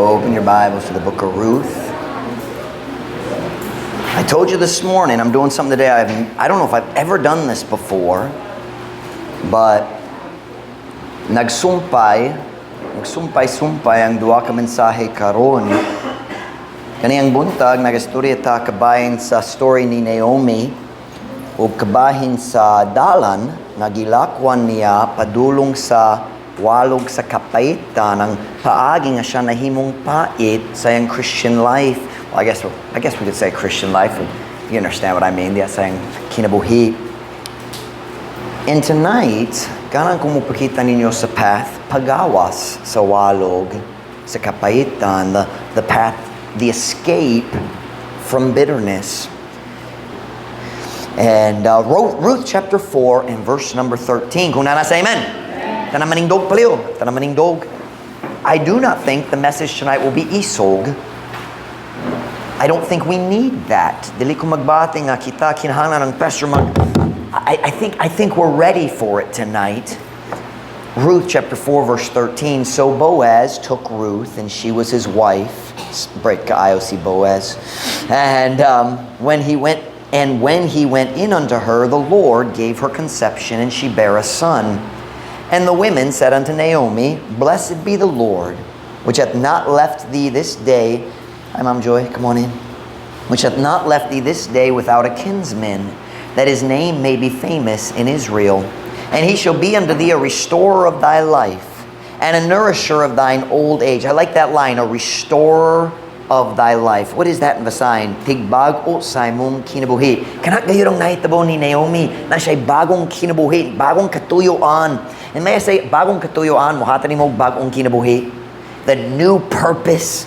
Open your Bibles to the book of Ruth. I told you this morning I'm doing something today. I don't know if I've ever done this before, but nagsumpay ang duha ka mensahe karon. Kaniyang buntag nagastorya ta kabahin sa story ni Naomi o kabahin sa dalan nagilakwan niya padulong sa walog sa kapaitan ang paagi nga siya nahimong pait sa iyang Christian life. Well, I guess we could say Christian life. You understand what I mean? Yeah, saying kinabuhi. And tonight, kanang kung mupakita ninyo sa path pagawas sa walog sa kapaitan, the path, the escape from bitterness. And Ruth chapter 4 and verse number 13. Kung nana sa amen. Tanamaningdog paliw. Tanamaningdog. I do not think the message tonight will be isog. I don't think we need that. Dili ko magbati nga kita kinahanglan ng pastor mag. I think we're ready for it tonight. Ruth chapter 4 verse 13. So Boaz took Ruth and she was his wife. Break kaayo si Boaz. And when he went in unto her, the Lord gave her conception and she bare a son. And the women said unto Naomi, Blessed be the Lord, which hath not left thee this day. Hi, Mom Joy, come on in. Which hath not left thee this day without a kinsman, that his name may be famous in Israel. And he shall be unto thee a restorer of thy life, and a nourisher of thine old age. I like that line, a restorer of thy life. What is that in the sign? Tigbag-o sa imong kinabuhi. Kanak gayurong nahitabo ni Naomi na siya'y bagong kinabuhi, bagong katuyuan. And may I say, bagong katuyuan, muhatan ni mo bagong kinabuhi. The new purpose.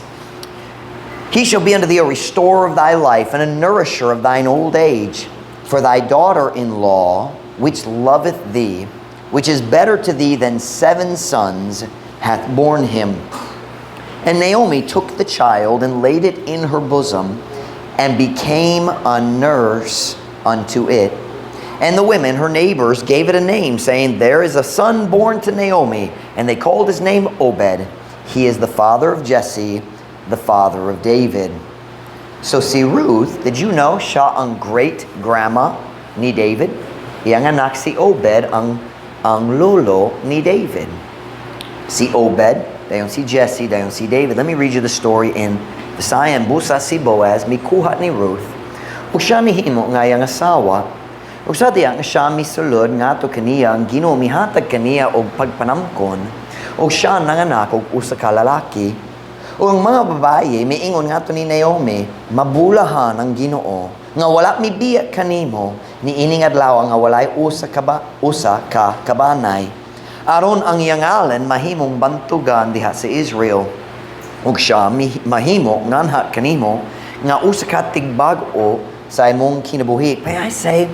He shall be unto thee a restorer of thy life, and a nourisher of thine old age. For thy daughter-in-law, which loveth thee, which is better to thee than 7 sons, hath borne him. And Naomi took the child and laid it in her bosom, and became a nurse unto it. And the women, her neighbors, gave it a name, saying, There is a son born to Naomi. And they called his name Obed. He is the father of Jesse, the father of David. So si Ruth, did you know siya ang great-grandma ni David? Iyang anak si Obed ang lolo ni David. Si Obed, dayon si Jesse, dayon si David. Let me read you the story in the Sayan. Busa si Boaz, mikuha ni Ruth. Ug siya mihimo nga iyang asawa. Ug sa diya nga siya misulod nga to kaniya ang Ginoo mihatag kaniya og pagpanamkon. Ug siya nanganak og usa ka lalaki. Ug ang mga babaye miingon nga to ni Naomi, mabulahan ang Ginoo nga wala mibiya kanimo niining adlaw nga walay usa ka kabanay. Aron ang iyang ngalan mahimong bantugan diha sa Israel. Ug siya mahimo nganha kanimo nga usa ka tigbag-o sa imong kinabuhi. May I say,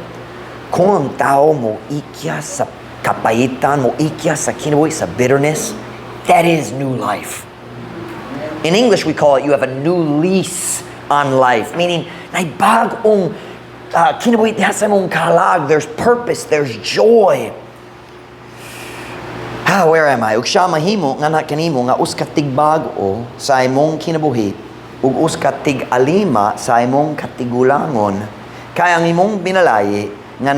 kung ang tao mo ikya sa kapaitan, mo ikya sa kinabuhi, sa bitterness, that is new life. In English, we call it, you have a new lease on life. Meaning, naibagong kinabuhi diha sa imong kalag. There's purpose, there's joy. Where am I? Ug siya mahimo nga kanimo nga us ka tigbag-o sa imong kinabuhi ug us ka tig-alima sa imong katigulangon. Kaya ang imong binalayi nga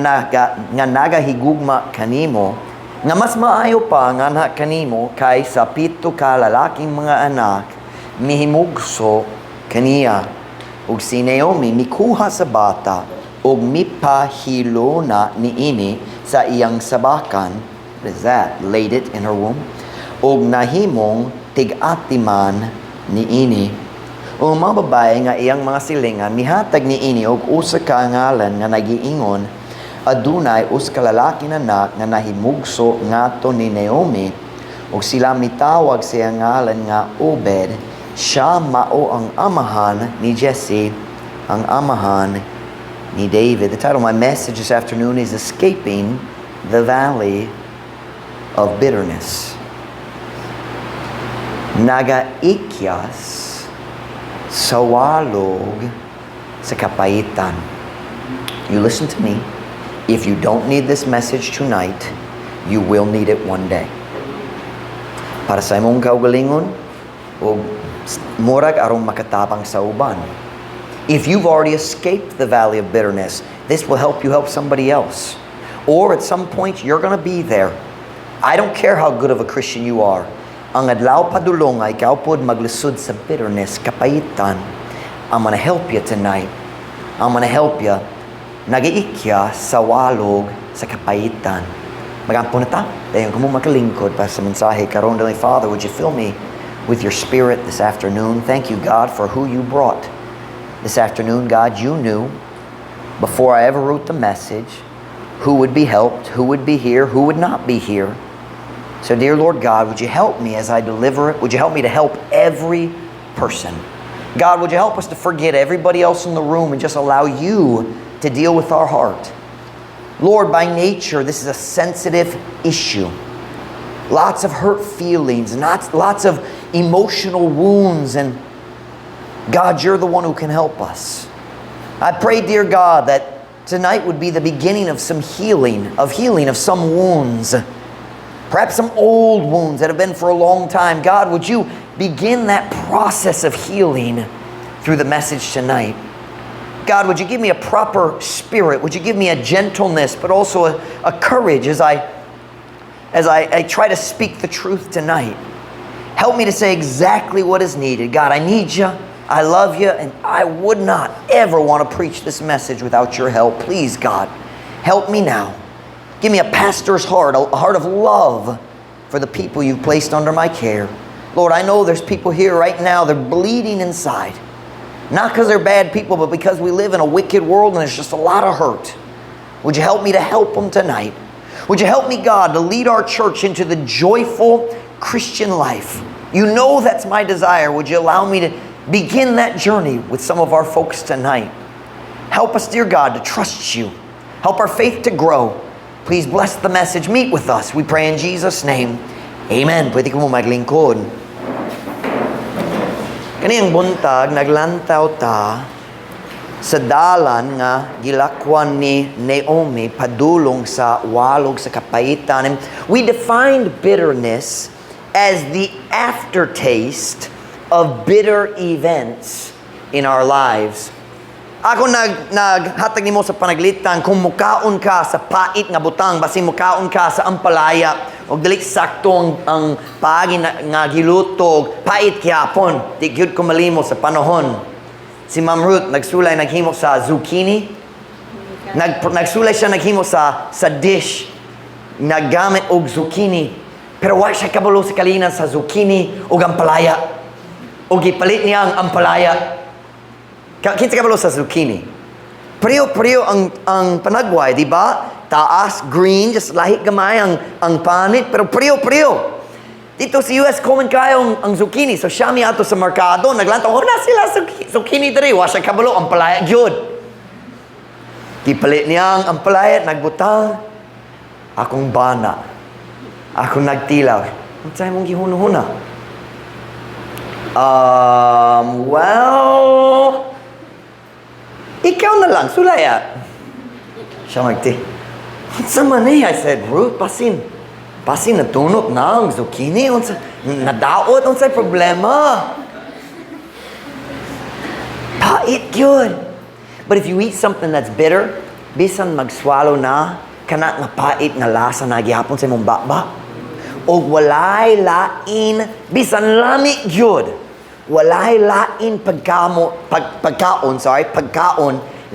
nagahigugma kanimo nga mas maayo pa nga kanimo kaysa 7 ka lalaking mga anak mihimugso kaniya. Ug si Naomi mikuha sa bata ug mipahilo na niini sa iyang sabakan. What is that? Laid it in her womb. Og nahimong tig-atiman niini. O mga babae nga iyang mga silingan mihatag niini og usa ka ngalan nga nagiingon adunay us ka lalaki anak nga nahimugso ngadto ni Naomi. Og sila mitawag sa iyang ngalan nga Obed. Siya mao ang amahan ni Jesse, ang amahan ni David. The title of my message this afternoon is Escaping the Valley of Bitterness. Nagaikyas sa walog sa kapaitan. You listen to me. If you don't need this message tonight, you will need it one day. Para sa imong kaugalingon o Murag arong makatabang sa uban. If you've already escaped the valley of bitterness, this will help you help somebody else. Or at some point, you're going to be there. I don't care how good of a Christian you are. Ang adlaw padulong ay ikaw pod maglisod sa bitterness, kapayitan. I'm going to help you tonight. I'm going to help you. Nag-iikya sa walog sa kapayitan. Magampo na ta. Dayon kamo makalingkod para sa mensahe karon. Heavenly Father, would you fill me with your Spirit this afternoon? Thank you, God, for who you brought. This afternoon, God, you knew before I ever wrote the message who would be helped, who would be here, who would not be here. So, dear Lord God, would you help me as I deliver it? Would you help me to help every person? God, would you help us to forget everybody else in the room and just allow you to deal with our heart? Lord, by nature, this is a sensitive issue. Lots of hurt feelings, lots of emotional wounds, and God, you're the one who can help us. I pray, dear God, that tonight would be the beginning of some healing of some wounds. Perhaps some old wounds that have been for a long time. God, would you begin that process of healing through the message tonight? God, would you give me a proper spirit? Would you give me a gentleness, but also a courage as I try to speak the truth tonight? Help me to say exactly what is needed. God, I need you. I love you, and I would not ever want to preach this message without your help. Please, God, help me now. Give me a pastor's heart, a heart of love for the people you've placed under my care. Lord, I know there's people here right now, they're bleeding inside. Not because they're bad people, but because we live in a wicked world and there's just a lot of hurt. Would you help me to help them tonight? Would you help me, God, to lead our church into the joyful Christian life? You know that's my desire. Would you allow me to begin that journey with some of our folks tonight? Help us, dear God, to trust you. Help our faith to grow. Please bless the message. Meet with us. We pray in Jesus' name. Amen. Pwede ko mo maglingkod. Kaniyang buntag, naglantaw ta sa dalan nga gilakwan ni Naomi padulong sa walog sa kapayitan. And we defined bitterness as the aftertaste of bitter events in our lives. Ako naghatag nimo sa panaglitan kung mukaon ka sa pait nga butang basin mukaon ka sa ampalaya og dili sakto ang paagi nga gilutog pait gyapon di gyud ko malimo sa panahon. Si Ma'am Ruth nagsulay naghimo sa zucchini. Nagsulay siya naghimo sa dish naggamit og zucchini. Pero wa siya kabalo sa kalinan sa zucchini ug ampalaya. O gipalit niya ang ampalaya. Kinsa kabalo sa zucchini? Priyo ang panagway, di ba? Taas, green, just lahi gamay ang panit, pero priyo. Dito sa US, common kayo ang zucchini. So siya mi ato sa merkado, naglantaw, na sila zucchini diri, wa siya kabalo, ampalaya gyud. Gipalit niya ang ampalaya, nagbutang. Akong bana. Akong nagtilaw. Ang sa'yo mong gihuno-huna? Well, ikaw na lang, sulaya. Siya magti. Unsa man eh? I said, Ruth, pasin natunot na ang zucchini. Nadaot, unsay problema? Pait yun. But if you eat something that's bitter, bisan magswallow na, kana nga pait nga lasa na gihapon sa imong baba. O walay lain, bisan lami yun. Walay lain pagkaon,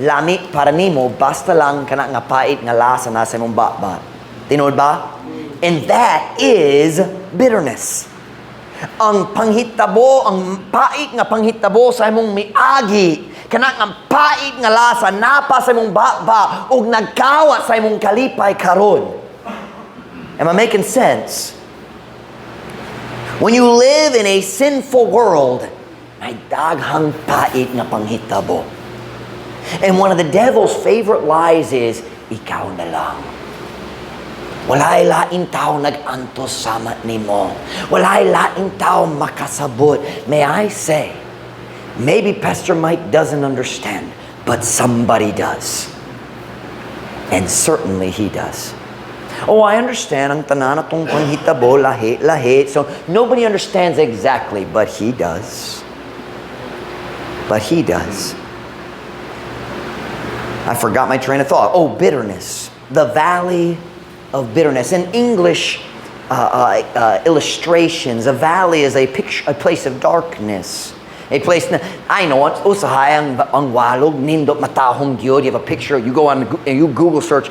lami para nimo, basta lang kana nga pait nga lasa na sa imong baba. Tinod ba? And that is bitterness. Ang panghitabo, ang pait nga panghitabo sa imong miagi, kana nga pait nga lasa napa sa imong baba ug nagkawa sa imong kalipay karon. Am I making sense? When you live in a sinful world, may daghang pait nga panghitabo. And one of the devil's favorite lies is, ikaw na lang. Walay lain tao nag-antos sama nimo. Walay lain tao makasabot. May I say, maybe Pastor Mike doesn't understand, but somebody does. And certainly he does. Oh, I understand ang tanan atong panghitabo, lahi. So nobody understands exactly, but he does. But he does. I forgot my train of thought. Oh, bitterness. The valley of bitterness. In English illustrations, a valley is a place of darkness. A place na, I know, usahay ang walog, nindot matahong gyud. You have a picture, you go on, you Google search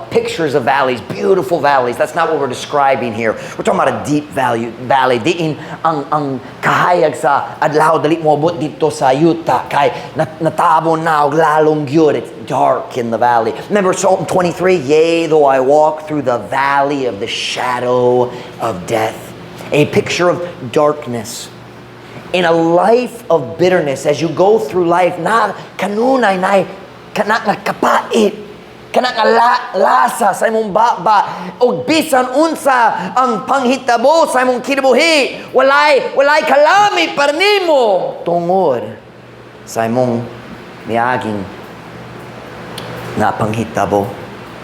pictures of valleys, beautiful valleys. That's not what we're describing here. We're talking about a deep valley. Diin ang kahayag sa adlaw, dali mo abot dito sa yuta, kay natabon na, lalong gyud. It's dark in the valley. Remember Psalm 23, yea, though I walk through the valley of the shadow of death. A picture of darkness. In a life of bitterness, as you go through life, na kanunay na kana nga kapait, kana nga lasa sa imong baba, og bisan unsa ang panghitabo sa imong kinabuhi, walay kalamit para nimo tungod sa imong miaging na panghitabo.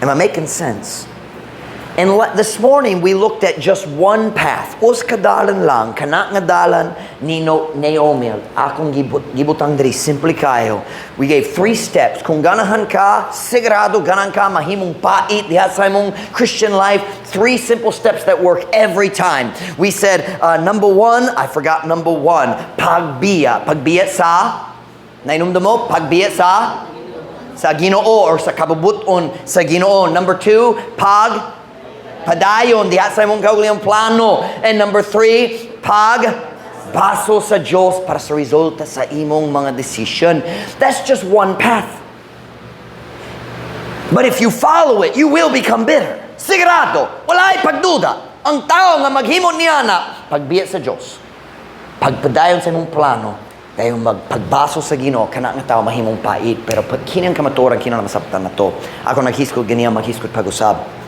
Am I making sense? And this morning, we looked at just one path. Us kadalan lang, kana nga dalan ni Naomi. Akong gibutang diri, simple kayo. We gave 3 steps. Kung ganahan ka, sigurado ganan ka, mahimong pait, diha sa imong Christian life. 3 simple steps that work every time. We said, number 1, I forgot number 1, pagbiya. Pagbiya sa, nainumdum mo? Pagbiya sa Ginoo or sa kabubuton sa Ginoo. Number 2, padayon diha sa imong kaugalingong plano. And number 3, baso sa Diyos para sa resulta sa imong mga decision. That's just one path. But if you follow it, you will become bitter. Sigurado, walay pagduda. Ang tao nga maghimot niya na pagbiya sa Diyos, pagpadayon sa imong plano, dayon magpagbaso sa Ginoo, kana nga tao mahimong pait. Pero pag kinang kamaturan, kinang masabtan na to. Ako naghiskod ganiya, maghiskod pag-usab.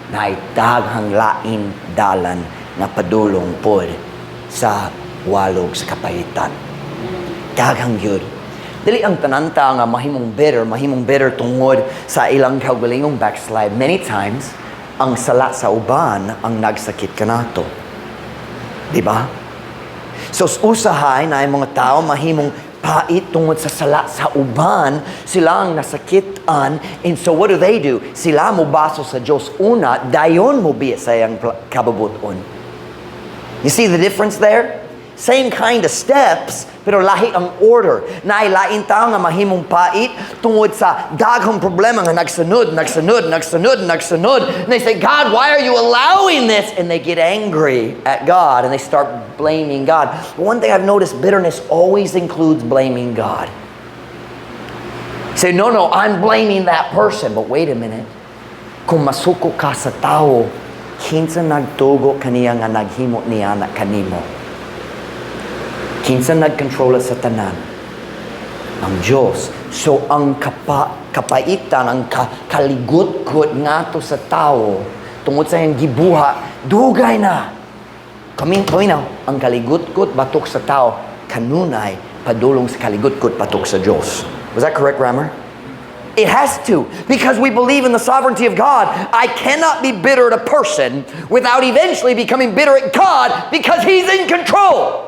Na daghang lain dalan na padulong pod sa walog sa kapayitan. Daghang yun. Dili ang tananta nga mahimong bitter tungod sa ilang kaugalingong backslide. Many times, ang sala sa uban ang nagsakit kanato. Diba? So usahay na yung mga tao mahimong pait tungod sa sala sa uban, sila ang nasakitan. And so what do? Sila mo baso sa Diyos una, dayon mo biya sa iyang kababuton. You see the difference there? Same kind of steps, pero lahi ang order. Nailain tao nga mahimong pait tungod sa daghang problema nga nagsunod. And they say, God, why are you allowing this? And they get angry at God and they start blaming God. But one thing I've noticed, bitterness always includes blaming God. Say, no, I'm blaming that person. But wait a minute. Kung masuko ka sa tao, kinsa nagtugo kaniya nga naghimo niya na kanimo. Kinsa nagkontrola sa tanan? Ang Diyos. So ang kapaitan, ang kaligot-gut ngato sa tao, tungod sa iyang gibuha, dugay na. Kaminaw, ang kaligot-gut batok sa tao, kanunay, padulong sa kaligot-gut batok sa Diyos. Was that correct, Rammer? It has to, because we believe in the sovereignty of God. I cannot be bitter at a person without eventually becoming bitter at God because He's in control.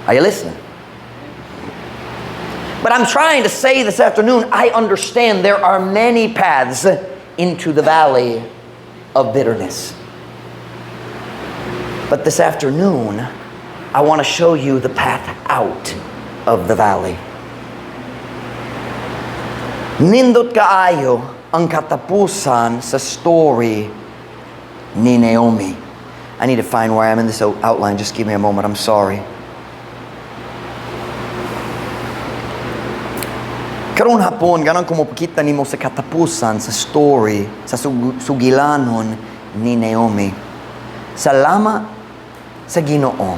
Are you listening? But I'm trying to say this afternoon, I understand there are many paths into the valley of bitterness. But this afternoon, I want to show you the path out of the valley. Nindot kaayo ang katapusan sa story ni Naomi. I need to find where I am in this outline. Just give me a moment. I'm sorry. Karon hapon, ganang kumupakita nimo sa katapusan sa story, sa sugilanon ni Naomi. Salamat sa Ginoo.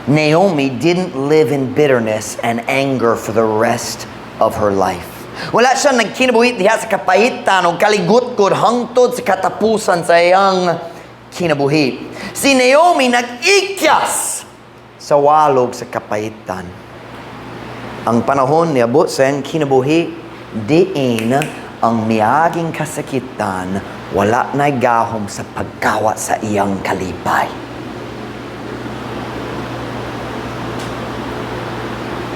Naomi didn't live in bitterness and anger for the rest of her life. Wala siya nagkinabuhi diha sa kapahitan o kaligot-gud hangtod sa katapusan sa iyang kinabuhi. Si Naomi nag-ikyas sa walog sa kapahitan. Ang panahon niabot sa iyang kinabuhi, diin ang miaging kasakitan wala na'y gahom sa pagkawa sa iyang kalipay.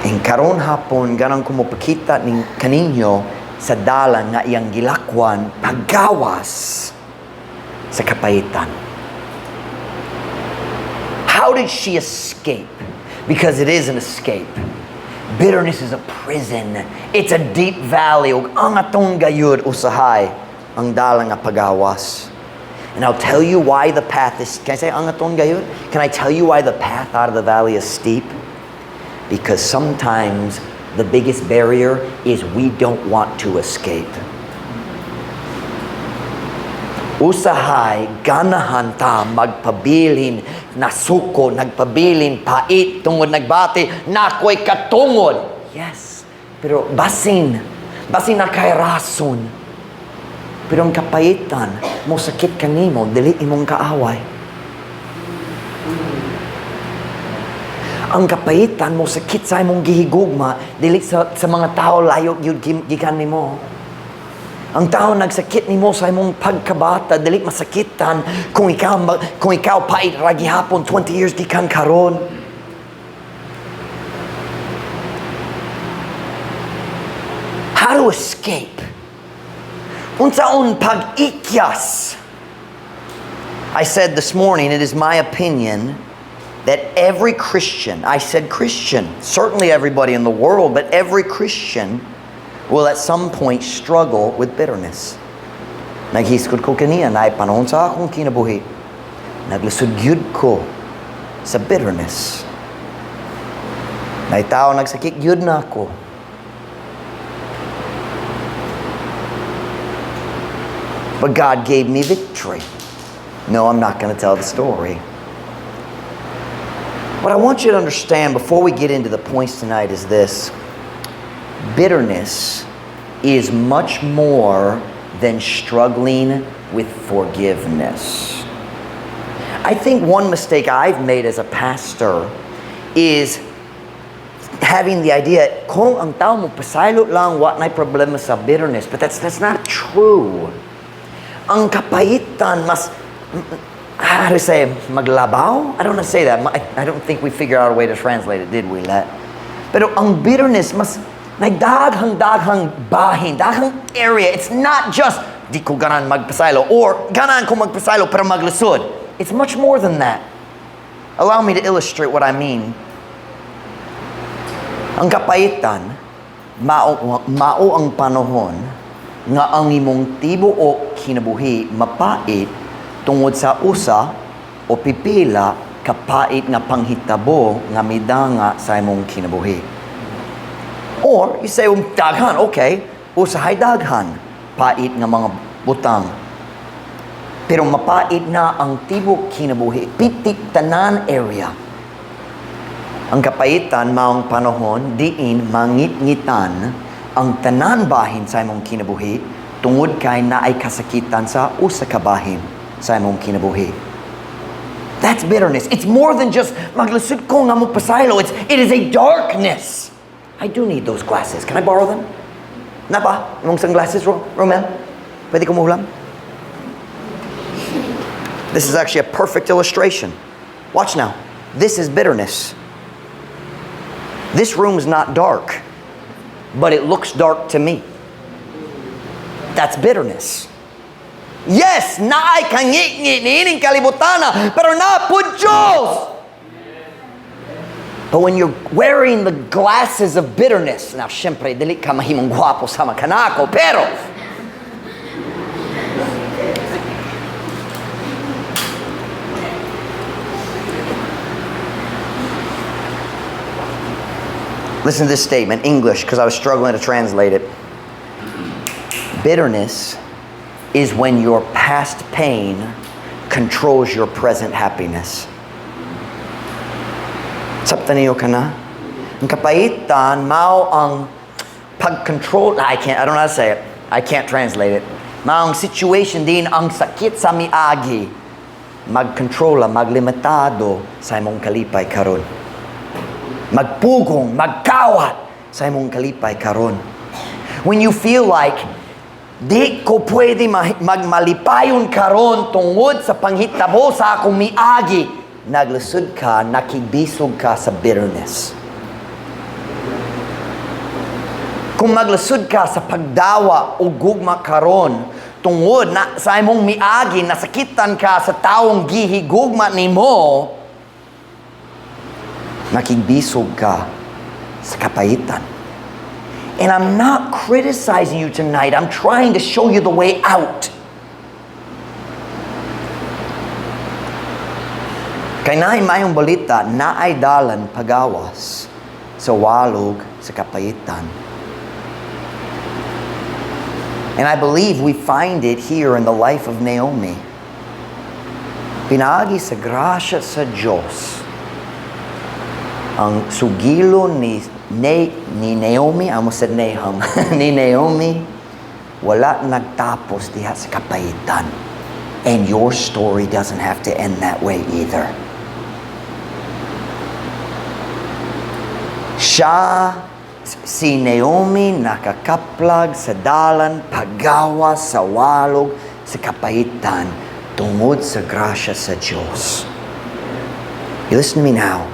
Ang karon hapon ganang kumupakita ning kaninyo sa dalan nga iyang gilakwan paggawas sa kapayitan. How did she escape? Because it is an escape. Bitterness is a prison. It's a deep valley. Ug ang atong gayud usahay ang dalang nga pagawas. And I'll tell you why the path is, can I say ang atong gayud? Can I tell you why the path out of the valley is steep? Because sometimes the biggest barrier is we don't want to escape. Usahay, ganahan ta magpabilin, nasuko, nagpabilin, pait, tungod nagbati, nakoy katungod. Yes, pero basin na kay rason. Pero ang kapayitan, mo sakit kanimo, dili imong kaaway. Ang kapayitan mo sakit sa imong gihigugma, dili sa mga tao layo gyud gikan nimo. Ang tao nagsakit nimo sa imong pagkabata, dili masakitan kung ikaw pait ra gihapon 20 years gikan karon. How to escape? Unsaon pag-ikyas? I said this morning, it is my opinion that every Christian, I said Christian, certainly everybody in the world, but every Christian will at some point struggle with bitterness. Naghiskod ko kaniya, na panahon sa akong kinabuhi. Naglisod gyud ko sa bitterness. Na tao nagsakit gyud na ako. But God gave me victory. No, I'm not going to tell the story. What I want you to understand before we get into the points tonight is this. Bitterness is much more than struggling with forgiveness. I think one mistake I've made as a pastor is having the idea, kung ang tao mo pasaylo lang, what na problema sa bitterness. But that's not true. Ang kapayitan mas, how to say, maglabaw? I don't want to say that. I don't think we figured out a way to translate it, did we? Pero ang bitterness mas nagdaghang bahin, daghang area. It's not just di ko ganan magpasaylo or ganan ko magpasaylo pero maglusod. It's much more than that. Allow me to illustrate what I mean. Ang kapayitan, mao ang panahon nga ang imong tibuok kinabuhi mapait tungod sa usa o pipila kapait nga panghitabo nga midanga sa imong kinabuhi. Or, you say, daghan, okay. Usahay daghan. Pait nga mga butang. Pero mapait na ang tibok kinabuhi. Pitik tanan area. Ang kapayitan, maong panahon, diin mangit-ngitan ang tanan bahin sa imong kinabuhi tungod kay naay kasakitan sa usa ka bahin sa imong kinabuhi. That's bitterness. It's more than just maglusod ko nga mo pasaylo. It is a darkness. I do need those glasses. Can I borrow them? Napa? Imong sunglasses, Romel? Pwede ko muhulam? This is actually a perfect illustration. Watch now. This is bitterness. This room is not dark, but it looks dark to me. That's bitterness. Yes, naay kangit-ngit niining kalibutana, pero na po Diyos! But when you're wearing the glasses of bitterness, now, syempre, dili ka mahimong gwapo sa makanako, pero listen to this statement, English, because I was struggling to translate it. Bitterness is when your past pain controls your present happiness. Sabta niyo ka na? Ang kapayitan, mao ang pag-control, I don't know how to say it. I can't translate it. Mao ang situation din, ang sakit sa miagi, magkontrola, maglimitado sa imong kalipay karon. Magpugong, magkawat sa imong kalipay karon. When you feel like Di ko pwede magmalipayon karon tungod sa panghitabo sa akong miagi. Naglusod ka, nakibisog ka sa bitterness. Kung maglusod ka sa pagdawa o gugma karon, tungod na sa imong miagi, nasakitan ka sa taong gihigugma nimo, nakigbisog ka sa kapayitan. And I'm not criticizing you tonight. I'm trying to show you the way out. Kay naay mayong balita, naay dalan pagawas sa walog sa kapayitan. And I believe we find it here in the life of Naomi. Pinaagi sa grasya sa Diyos ang sugilo ni Naomi, I almost said Nahum, ni Naomi, wala nagtapos diha sa kapayitan. And your story doesn't have to end that way either. Si Naomi nakakaplag sa dalan pagawas sa walog sa kapayitan tungod sa grasya sa Diyos. You listen to me now.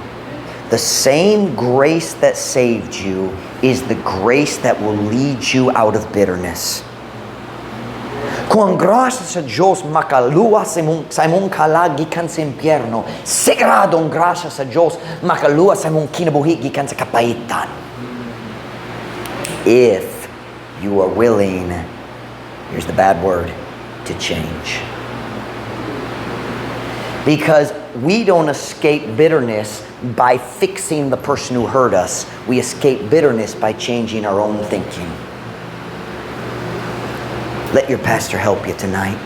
The same grace that saved you is the grace that will lead you out of bitterness. Kung ang grasya sa Diyos makaluwa sa imong kalagikan sa impyerno, sigurado ang grasya sa Diyos makaluwa sa imong kinabuhi gikan sa kapayitan. If you are willing, here's the bad word, to change. Because we don't escape bitterness by fixing the person who hurt us. We escape bitterness by changing our own thinking. Let your pastor help you tonight.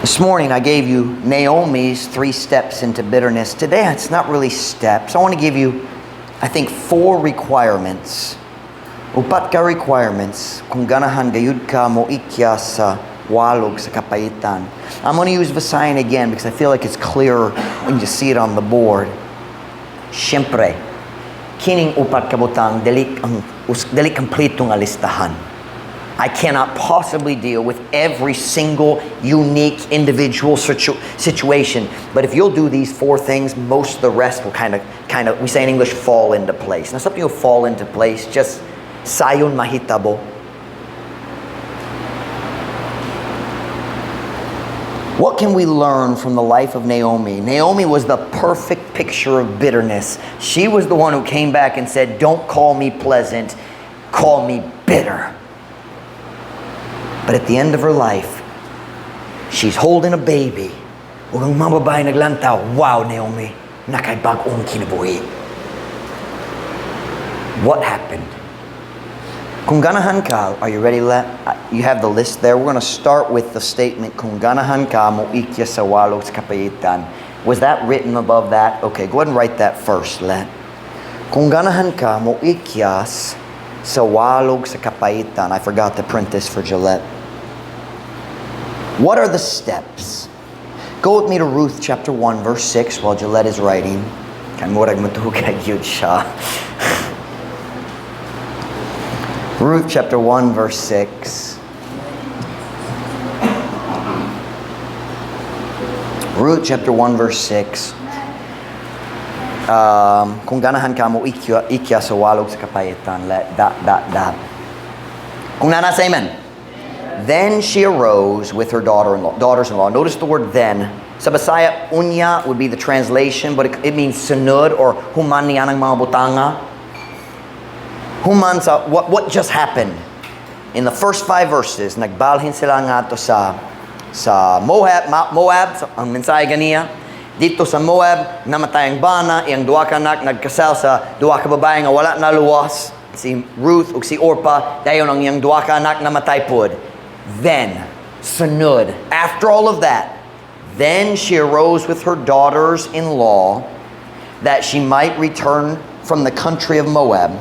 This morning I gave you Naomi's 3 steps into bitterness. Today it's not really steps. I want to give you, I think, 4 requirements. 4 ka requirements kung ganahan gayud ka mo ikya sa walog sa kapayitan. I'm going to use Visayan again because I feel like it's clearer when you see it on the board. Siyempre, kining 4 kabutang dili kompletong alistahan. I cannot possibly deal with every single unique individual situation. But if you'll do these 4 things, most of the rest will kind of, we say in English, fall into place. Now something will fall into place, just sayon mahitabo. What can we learn from the life of Naomi? Naomi was the perfect picture of bitterness. She was the one who came back and said, don't call me pleasant, call me bitter. But at the end of her life, she's holding a baby. Ug ang mga babae naglantaw, wow, Naomi, nakaibag-ong kinabuhi. What happened? Kung ganahan ka, are you ready? You have the list there. We're going to start with the statement, kung ganahan ka mo ikya sa walog sa kapayitan. Was that written above that? Okay, go ahead and write that first, Let. Kung ganahan ka mo ikyas sa walog sa kapayitan. I forgot to print this for Gillette. What are the steps? Go with me to Ruth chapter 1, verse 6 while Gillette is writing. Kanmurag matugay yun siya. Ruth chapter 1, verse 6. Ruth chapter 1, verse 6. Kung ganahan ka mo ikya sa walog sa kapayitan. Kung nana sa amen. Then she arose with her daughters-in-law. Notice the word then. Sa Bisaya, unya would be the translation, but it means sunod or human niya ng mga butanga. Human sa what just happened. In the first 5 verses, nagbalhin sila nga to sa Moab, ang mensahe ganiya. Dito sa Moab, namatay ang bana, iyang 2 ka anak nagkasal sa 2 ka babae nga wala na luwas, si Ruth ug si Orpah, dayon ang iyang 2 ka anak namatay pod. Then, sunod, after all of that, then she arose with her daughters-in-law that she might return from the country of Moab.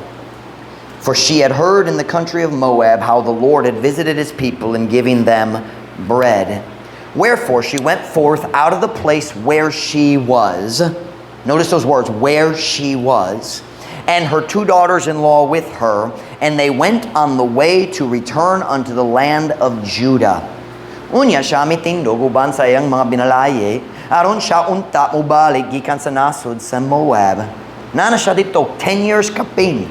For she had heard in the country of Moab how the Lord had visited his people in giving them bread. Wherefore she went forth out of the place where she was. Notice those words, where she was. and her 2 daughters-in-law with her, and they went on the way to return unto the land of Judah. Unya siya mitingdog uban sa iyang mga binalaye, aron siya unta mubalik gikan sa nasod sa Moab. Nana siya dito 10 years kapin.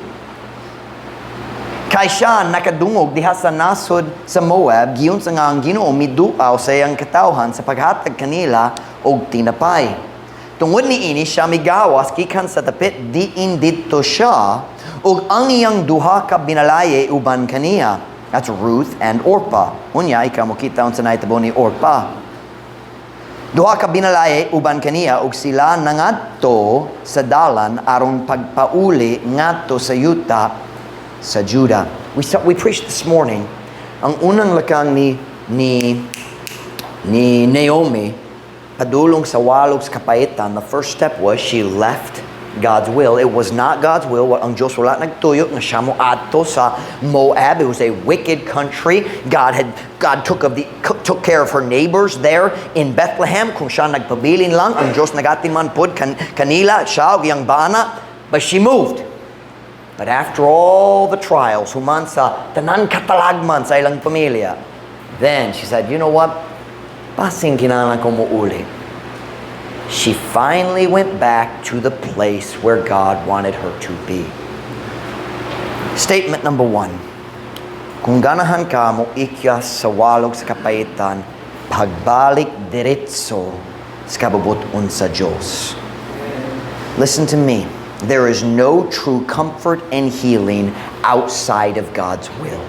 Kay siya nakadungog diha sa nasod sa Moab, giyon sa nga ang Ginoo miduaw sa iyang katawhan sa paghatag kanila og tinapay. Tungod niini siya migawas gikan sa dapit diin didto siya ug ang iyang duha ka binalaye uban kaniya. That's Ruth and Orpah. Unya ikaw mo kita unsa nahitabo ni Orpah. Duha ka binalaye uban kaniya ug sila nangadto sa dalan aron pagpauli ngadto sa yuta sa Judah. We preached this morning ang unang lakang ni Naomi padulong sa walog sa kapaitan. The first step was she left God's will. It was not God's will. Ang Diyos wala nagtuyo nga siya mo adto sa Moab. It was a wicked country. God took care of her neighbors there in Bethlehem. Kung siya nagpabilin lang, ang Diyos nagatiman pod kanila siya ug iyang bana. But she moved. But after all the trials, human sa tanan katalagman sa ilang pamilya, then she said, you know what? Pasing kinahanglan ko muuli. She finally went back to the place where God wanted her to be. Statement number 1. Kung ganahan ka mo ikyas sa walog sa kapaitan, pagbalik diretso sa kabubuton sa Diyos. Listen to me. There is no true comfort and healing outside of God's will.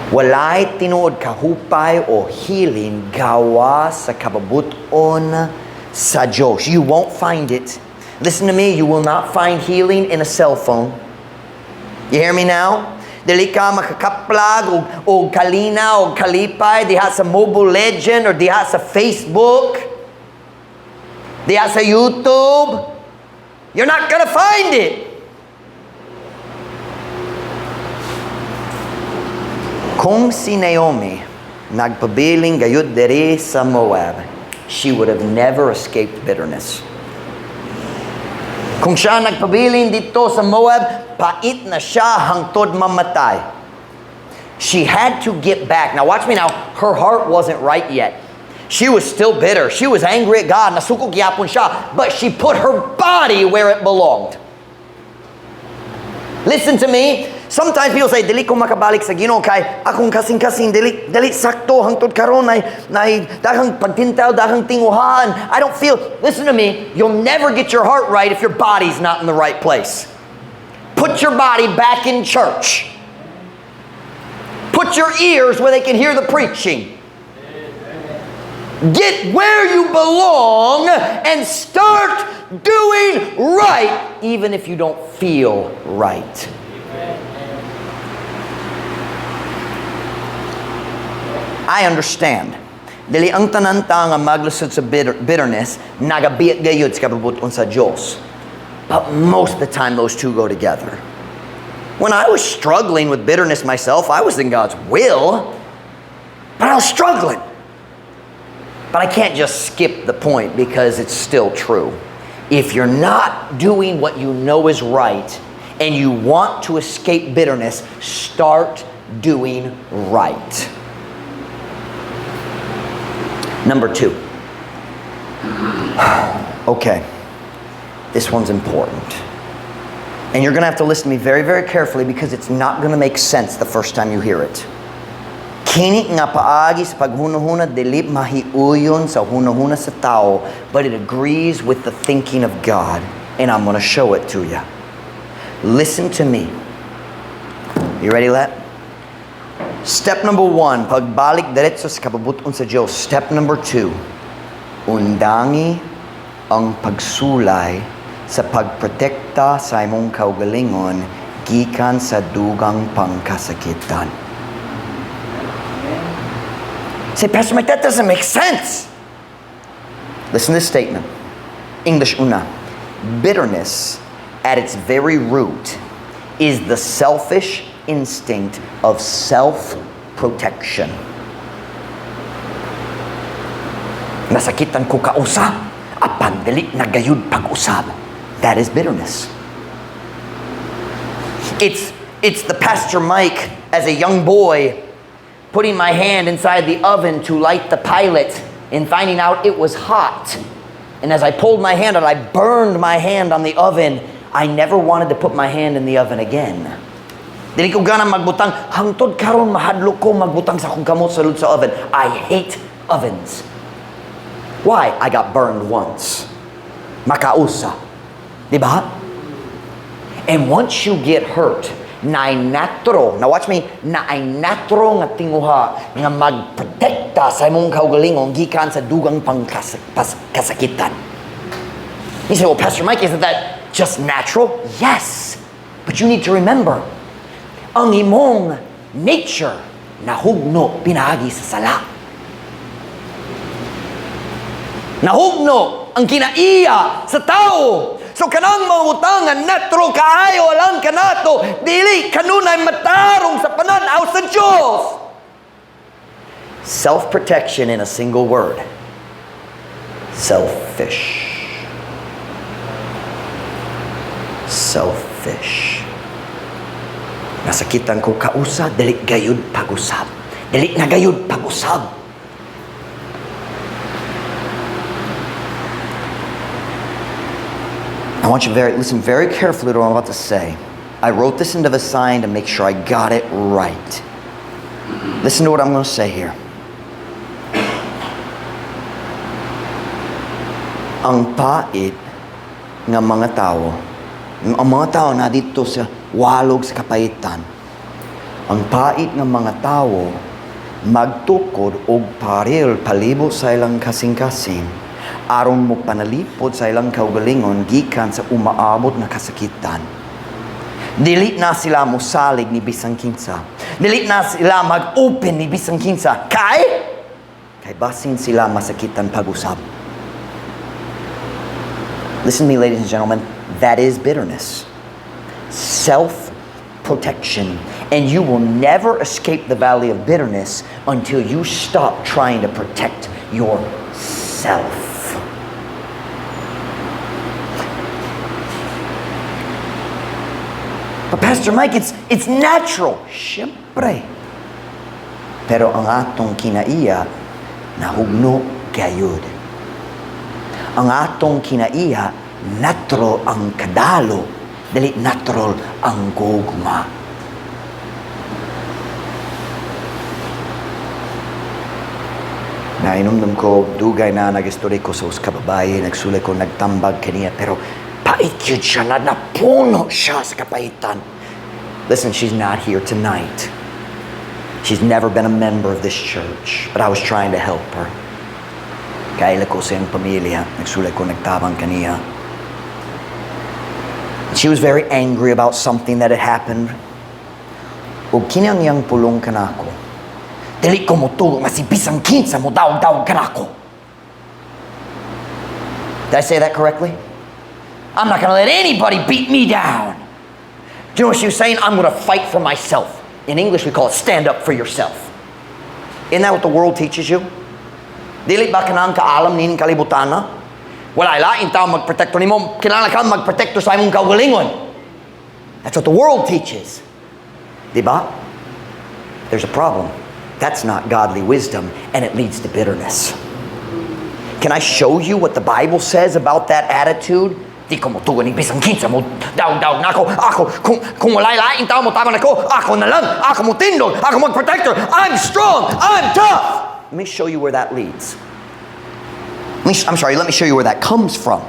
Walay tinuod kahupay o healing gawa sa kababuton sa Diyos. You won't find it. Listen to me, you will not find healing in a cell phone. You hear me now? Dili ka makakaplag o kalina o kalipay diha sa Mobile Legend or diha sa Facebook, diha sa YouTube. You're not gonna find it. Kung si Naomi nagpabiling gayud diri sa Moab, she would have never escaped bitterness. Kung siya nagpabiling dito sa Moab, pait na siya hangtod mamatay. She had to get back. Now watch me now. Her heart wasn't right yet. She was still bitter. She was angry at God. Nasukog yapon siya. But she put her body where it belonged. Listen to me. Sometimes people say, dili ko makabalik sa Ginoo kay akong kasing-kasing, dili sakto hangtod karon ay daghang pagtintaw, daghang tinguhan. I don't feel. Listen to me. You'll never get your heart right if your body's not in the right place. Put your body back in church. Put your ears where they can hear the preaching. Get where you belong and start doing right even if you don't feel right. I understand. Dili ang tananta nga maglusod sa bitterness, nagabiit gayud sa kababuton sa Diyos. But most of the time, those two go together. When I was struggling with bitterness myself, I was in God's will, but I was struggling. But I can't just skip the point because it's still true. If you're not doing what you know is right and you want to escape bitterness, start doing right. Number 2. Okay. This one's important. And you're going to have to listen to me very, very carefully because it's not going to make sense the first time you hear it. Kini nga paagi sa paghunahuna dili mahiuyon sa hunahuna sa tao, but it agrees with the thinking of God. And I'm going to show it to you. Listen to me. You ready, Let? Step number 1, pagbalik diretso sa kababuton sa Diyos. Step number 2, undangi ang pagsulay sa pagprotekta sa imong kaugalingon gikan sa dugang pangkasakitan. Say, Pastor Mike, that doesn't make sense. Listen to this statement. English una. Bitterness at its very root is the selfish instinct of self-protection. Nasakitan ko kausa, apan dili nagayud pag-usab. That is bitterness. It's the Pastor Mike as a young boy putting my hand inside the oven to light the pilot and finding out it was hot. And as I pulled my hand out, I burned my hand on the oven. I never wanted to put my hand in the oven again. Dili ko ganang magbutang, hangtod karon mahadlok ko magbutang sa akong kamot sa loob sa oven. I hate ovens. Why? I got burned once. Makausa. Diba? And once you get hurt, nainatro, now watch me, nainatro nga tinguha nga magprotekta sa imong kaugalingon gikan sa dugang kasakitan. You say, well, Pastor Mike, isn't that just natural? Yes. But you need to remember, ang imong nature nahugno pinagi sa sala. Nahugno ang kinaiya sa tao. So kanang mangutangan natro kaayo lang kanato dili kanunay matarong sa pananaw sa Diyos. Self-protection in a single word. Selfish. Selfish. Nasakitan ko kausa, dili gayud pag-usab. Dili na gayud pag-usab. I want you to listen very carefully to what I'm about to say. I wrote this into the sign to make sure I got it right. Listen to what I'm going to say here. Ang pait ng mga tao, ang mga tao na dito sa walog sa kapaitan, ang pait ng mga tao magtukod og paril palibot sa ilang kasing-kasing aron mo panalipod sa ilang kaugalingon gikan sa umaabot na kasakitan. Dili na sila mo salig ni bisang kinsa. Dili na sila mag-open ni bisang kinsa. Kay basin sila masakitan pag-usab. Listen to me, ladies and gentlemen. That is bitterness. Self-protection. And you will never escape the valley of bitterness until you stop trying to protect yourself. But Pastor Mike, it's natural. Siyempre. Pero ang atong kinaiya, nahugno gayud. Ang atong kinaiya, natural ang kadalo, dili natural ang gugma. Nainomdom ko, dugay na nag-istorya ko sa kababae, nagsulay ko, nagtambag kaniya, pero pait yun siya, napuno siya sa kapaitan. Listen, she's not here tonight. She's never been a member of this church, but I was trying to help her. Kaila ko sa iyong pamilya, nagsulay ko, nagtabang kaniya. She was very angry about something that had happened. Ug kinang yang pulong kanako. Dili ko mutugo nga si bisang kinsa mo daw kanako. Did I say that correctly? I'm not going to let anybody beat me down. Do you know what she was saying? I'm going to fight for myself. In English, we call it stand up for yourself. Isn't that what the world teaches you? Dili ba kanang kaalam nin kalibutan na? Wala ilain tao magprotekto nimo, kinahanglan ka magprotekto sa imong kaugalingon. That's what the world teaches. Diba? There's a problem. That's not godly wisdom, and it leads to bitterness. Can I show you what the Bible says about that attitude? Di ko mo tugon ni bisang kinsa mo daw nako ako kung wala lain tao mo tama nako ako na lang ako mo tindog ako mag-protector. I'm strong, I'm tough. Let me show you where that leads. Let me show you where that comes from.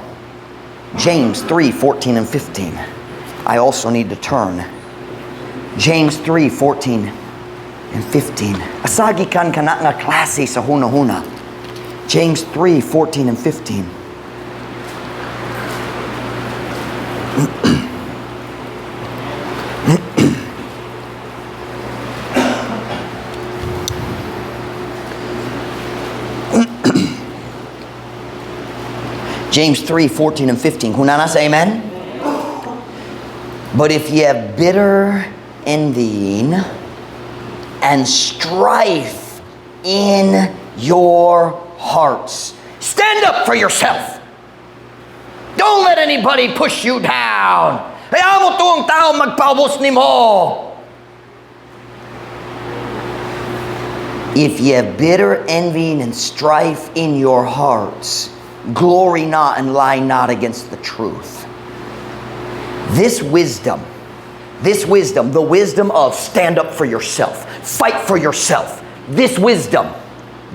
James 3:14 and 15. I also need to turn. James 3:14 and 15. Asagi kan kana nga klase sa hunahuna. James 3:14 and 15. James 3:14 and 15. Hunana say amen? But if ye have bitter envying and strife in your hearts, stand up for yourself. Don't let anybody push you down. Hayaan mo tuong tao magpaubos nimo. If ye have bitter envying and strife in your hearts, glory not and lie not against the truth. This wisdom, the wisdom of stand up for yourself, fight for yourself, this wisdom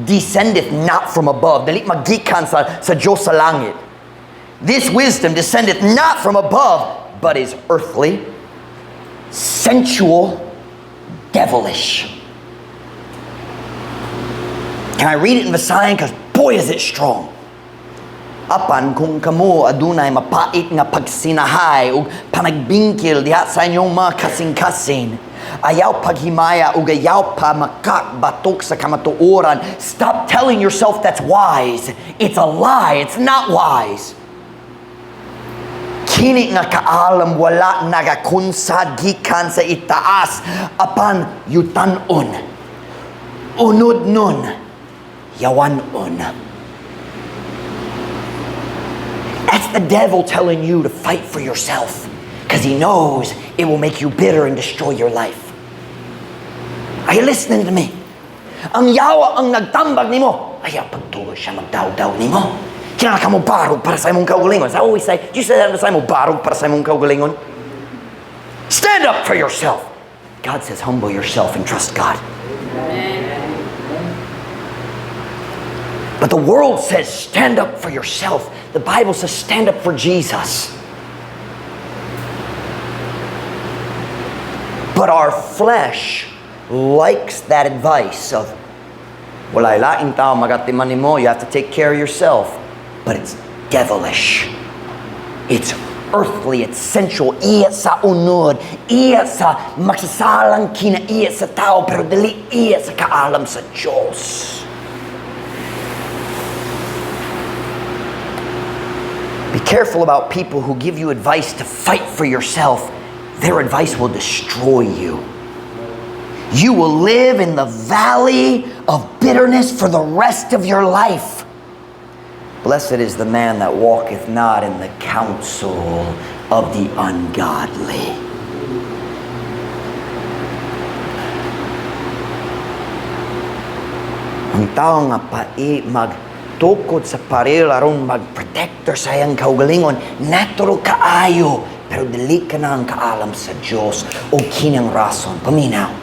descendeth not from above. Dali magikan sa Diyos sa langit. This wisdom descendeth not from above, but is earthly, sensual, devilish. Can I read it in Visayan? Because boy is it strong. Apan kung kamo adunay mapait nga pagsinahay ug panagbingkil diha sa inyong mga kasing-kasing, ayaw paghimaya ug ayaw pa makakbatok sa kamatuoran. Stop telling yourself that's wise. It's a lie. It's not wise. Kini nga kaalam wala nagakunsad gikan sa itaas apan yutan-on. Unod nun, yawan-on. That's the devil telling you to fight for yourself because he knows it will make you bitter and destroy your life. Are you listening to me? Ang yawa ang nagtambag nimo, ayaw pagtuloy siya magdaw-daw nimo. Kinala ka mo barog para sa imong kaugalingon. I always say, do you say that sa mo barog para sa imong kaugalingon? Stand up for yourself. God says, humble yourself and trust God. But the world says, stand up for yourself. The Bible says, stand up for Jesus. But our flesh likes that advice of, wala laing tao magatiman nimo, you have to take care of yourself. But it's devilish. It's earthly, it's sensual. Iya sa unod, iya sa magsasalang kina iya sa tao, pero dili iya sa kaalam sa Diyos. Be careful about people who give you advice to fight for yourself. Their advice will destroy you. You will live in the valley of bitterness for the rest of your life. Blessed is the man that walketh not in the counsel of the ungodly. Ang tao nga magtukod sa paril aron magprotector sa iyang kaugalingon, natural kaayo, pero dili ka na ang kaalam sa Diyos o kini ang rason. Paminaw.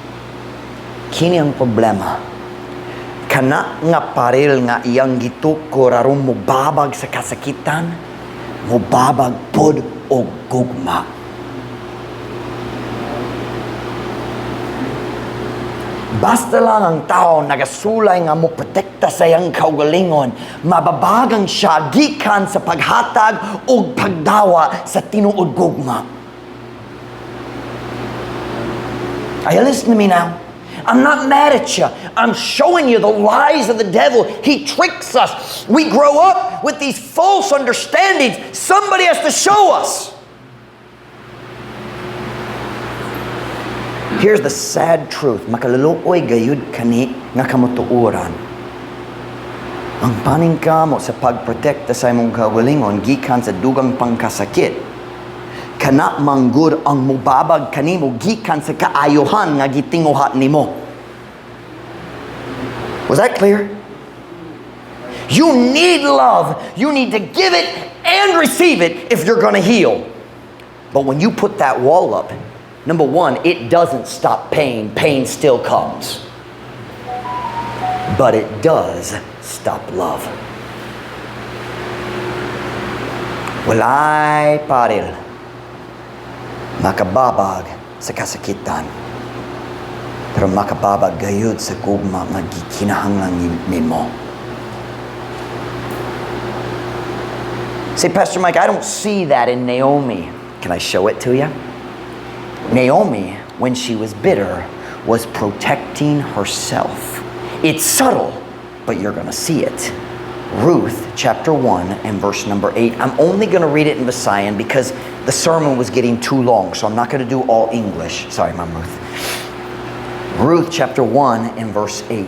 Kini ang problema. Kana nga paril nga iyang gitukor aron mubabag sa kasakitan, mubabag pod og gugma. Basta lang ang tao nagasulay nga mo protekta sa iyang kaugalingon, mababagang siya gikan sa paghatag og pagdawa sa tinuod gugma. Are you listening to me now? I'm not mad at you. I'm showing you the lies of the devil. He tricks us. We grow up with these false understandings. Somebody has to show us. Here's the sad truth. Makalaluoy gayud kani nga kamutuoran. Ang paningkamo sa pagprotekta sa imong kaugalingon gikan sa dugang pangkasakit. Kana manggod ang mubabag kanimo gikan sa kaayohan nga gitinguhat nimo. Was that clear? You need love. You need to give it and receive it if you're going to heal. But when you put that wall up, number one, it doesn't stop pain. Pain still comes. But it does stop love. Walay paril makababag sa kasakitan, pero makababag gayud sa gugma nga gikinahanglan nimo. Say, Pastor Mike, I don't see that in Naomi. Can I show it to you? Naomi, when she was bitter, was protecting herself. It's subtle, but you're going to see it. Ruth chapter 1 and verse number 8. I'm only going to read it in Visayan because the sermon was getting too long, so I'm not going to do all English. Sorry, Mom Ruth. Ruth chapter 1 and verse 8.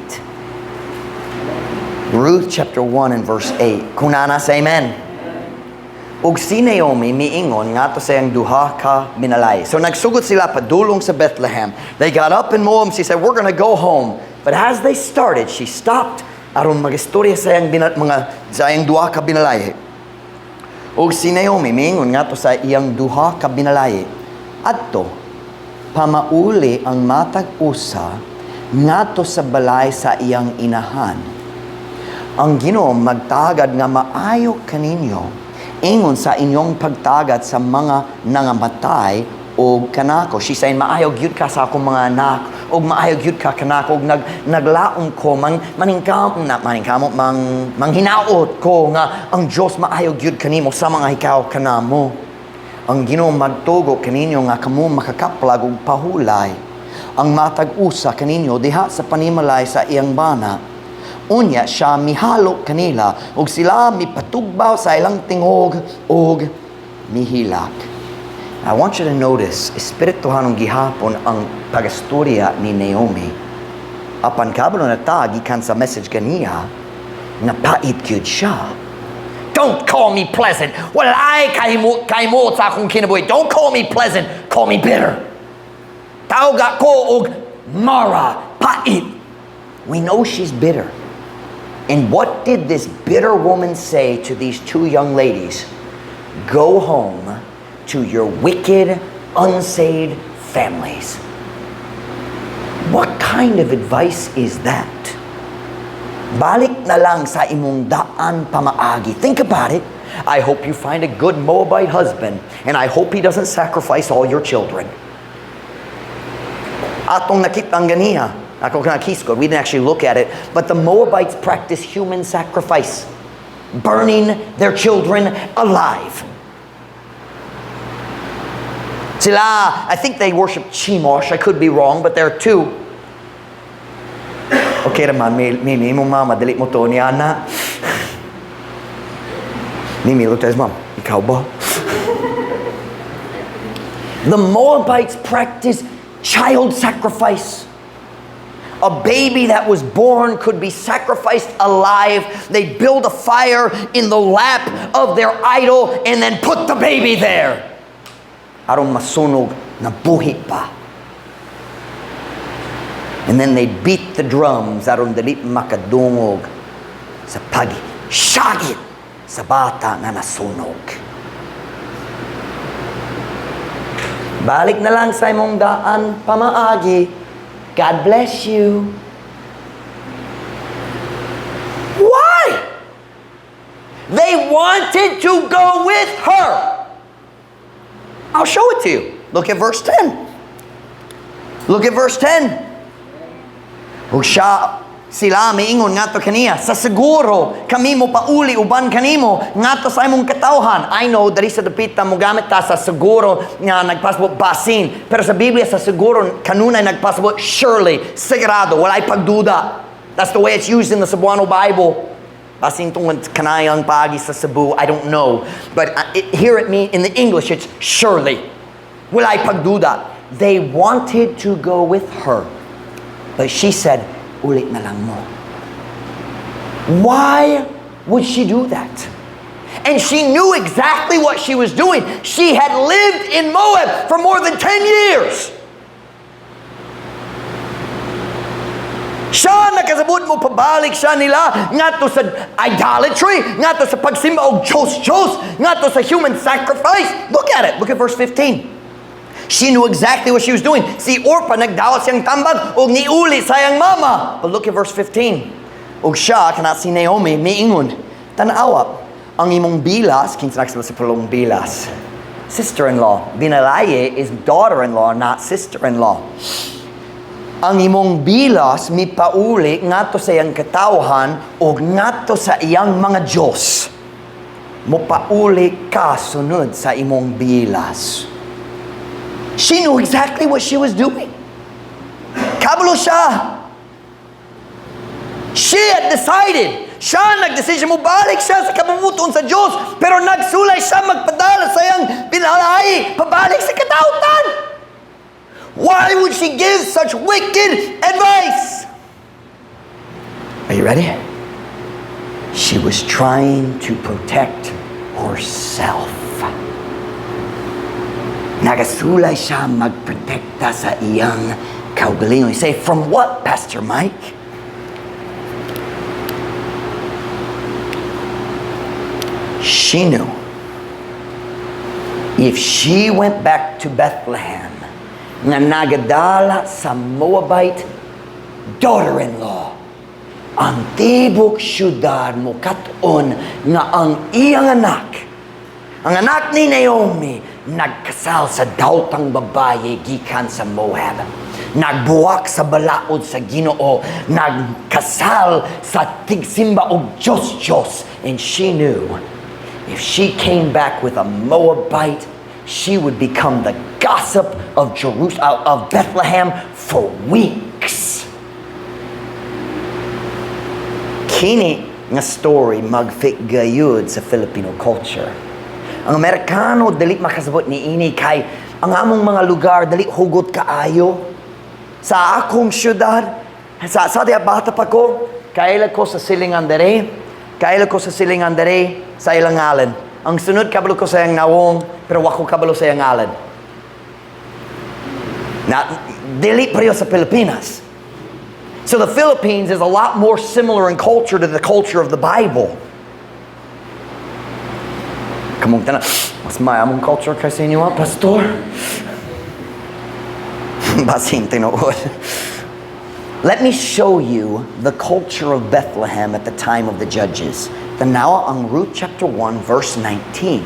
Ruth chapter 1 and verse 8. Kunanas, amen. Ug si Naomi miingon nga to sayang duha ka binalay. So nagsugod sila padulong sa Bethlehem. They got up in Moab. She said, we're gonna go home. But as they started, she stopped aron magistorya sayang sayang duha ka binalay. Ug si Naomi miingon nga to sa iyang duha ka binalay. Adto pamauli ang matag usa ngadto sa balay sa iyang inahan. Ang Ginoo magtagad nga maayo kaninyo ingon sa inyong pagtagad sa mga nangamatay o kanako. She's saying, maayo gyud ka sa akong mga anak o maayo gyud ka kanako og naglaom ko manghinaot ko nga ang Dios maayo gyud kanimo sa mga ikaw kanamo. Ang Ginoo magtugo kaninyo nga kamo makakaplag og pahulay ang matag usa kaninyo diha sa panimalay sa iyang bana. Unya siya mihalo kanila ug sila mipatugbaw sa ilang tingog ug mihilak. I want you to notice, espirituhanong gihapon ang pagastorya ni Naomi. Apan kabalo na ta gikan sa message kaniya, napait gyud siya. Don't call me pleasant. Walay kahimo sa akong kinabuhi. Don't call me pleasant. Call me bitter. Tawag ako og mara, pait. We know she's bitter. And what did this bitter woman say to these two young ladies? Go home to your wicked, unsaved families. What kind of advice is that? Balik na lang sa imong daan pamaagi. Think about it. I hope you find a good Moabite husband, and I hope he doesn't sacrifice all your children. Atong nakitang ganiya. We didn't actually look at it, but the Moabites practice human sacrifice, burning their children alive. Sila, I think they worship Chemosh. I could be wrong, but there are two. Okay naman, Mimi, mo mama, dali mo to niya na. Mimi looked at his mom. Ikaw ba? The Moabites practice child sacrifice. A baby that was born could be sacrificed alive. They build a fire in the lap of their idol and then put the baby there. Aron masunog na buhi pa. And then they beat the drums aron dili makadungog sa pag-syagit sa bata na nasunog. Balik na lang sa imong daan pamaagi. God bless you. Why? They wanted to go with her. I'll show it to you. Look at verse 10. Look at verse 10. Ug sila miingon ngadto kaniya, sa siguro kami mo pauli uban kanimo ngadto sa imong katawhan. I know dali sa dapita mo gamit ta sa siguro nga nagpasabot basin, pero sa Biblia sa siguro kanunay nagpasabot surely, sigurado, walay pagduda. That's the way it's used in the Cebuano Bible. Basin tungod kanayang pagi sa Cebu, I don't know, but here it mean in the English it's surely. Walay pagduda. They wanted to go with her, but she said, ulit na lang mo. Why would she do that? And she knew exactly what she was doing. She had lived in Moab for more than 10 years. Siya nakasabot mo pabalik siya nila ngadto sa idolatry, ngadto sa pagsimba og Diyos, ngadto sa human sacrifice. Look at it. Look at verse 15. She knew exactly what she was doing. Si Orpah nagdawat siyang tambag og niuli sa iyang mama. But look at verse 15. Og siya kana si Naomi miingon, tan-awa ang imong bilas, kinsa nagsabot sa pulong bilas. Sister-in-law. Binalaye is daughter-in-law, not sister-in-law. Ang imong bilas mipauli ngadto sa iyang katawhan og ngadto sa iyang mga Dios. Mopauli ka sunod sa imong bilas. She knew exactly what she was doing. Kabalo siya. She had decided. Siya nagdesisyon mo balik siya sa kabubuton sa Diyos, pero nagsulay siya magpadala sa iyang binalay pabalik sa katautan. Why would she give such wicked advice? Are you ready? She was trying to protect herself. Nagasulay siya magprotekta sa iyang kaugalingon. You say, from what, Pastor Mike? She knew if she went back to Bethlehem, nga nagadala sa Moabite daughter-in-law, ang tibok syudad mo katon nga ang iyang anak, ang anak ni Naomi, nagkasal sa daotang babaye gikan sa Moab. Nagbuwak sa balaod sa Ginoo, nagkasal sa tigsimba og Diyos. And she knew if she came back with a Moabite, she would become the gossip of of Bethlehem for weeks. Kini nga story magfit gayud sa Filipino culture. Ang Amerikano dali makasabot ni ini kay ang among mga lugar dali hugot kaayo. Sa akong syudad, sa diya bata pa ko, kailan ko sa silingan dere, sa ilang ngalan. Ang sunod kabalo ko sa iyang nawong, pero wako kabalo sa iyang ngalan. Dili pareho sa Pilipinas. So the Philippines is a lot more similar in culture to the culture of the Bible. Kamong tanan, mas may among culture kasi inyo, Pastor? Basing tinuod. Let me show you the culture of Bethlehem at the time of the judges. Tanawa ang Ruth chapter 1 verse 19.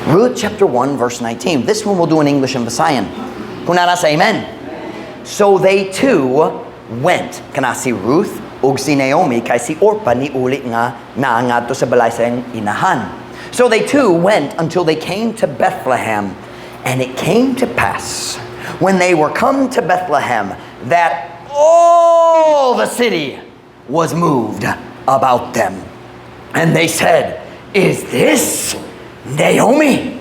Ruth chapter 1 verse 19. This one we'll do in English and Visayan. Kunara sa amen. So they too went. Kana si Ruth ug si Naomi kay si Orpah ni uli nga naangadto sa balay sa iyang inahan. So they too went until they came to Bethlehem. And it came to pass, when they were come to Bethlehem, that all the city was moved about them. And they said, is this Naomi?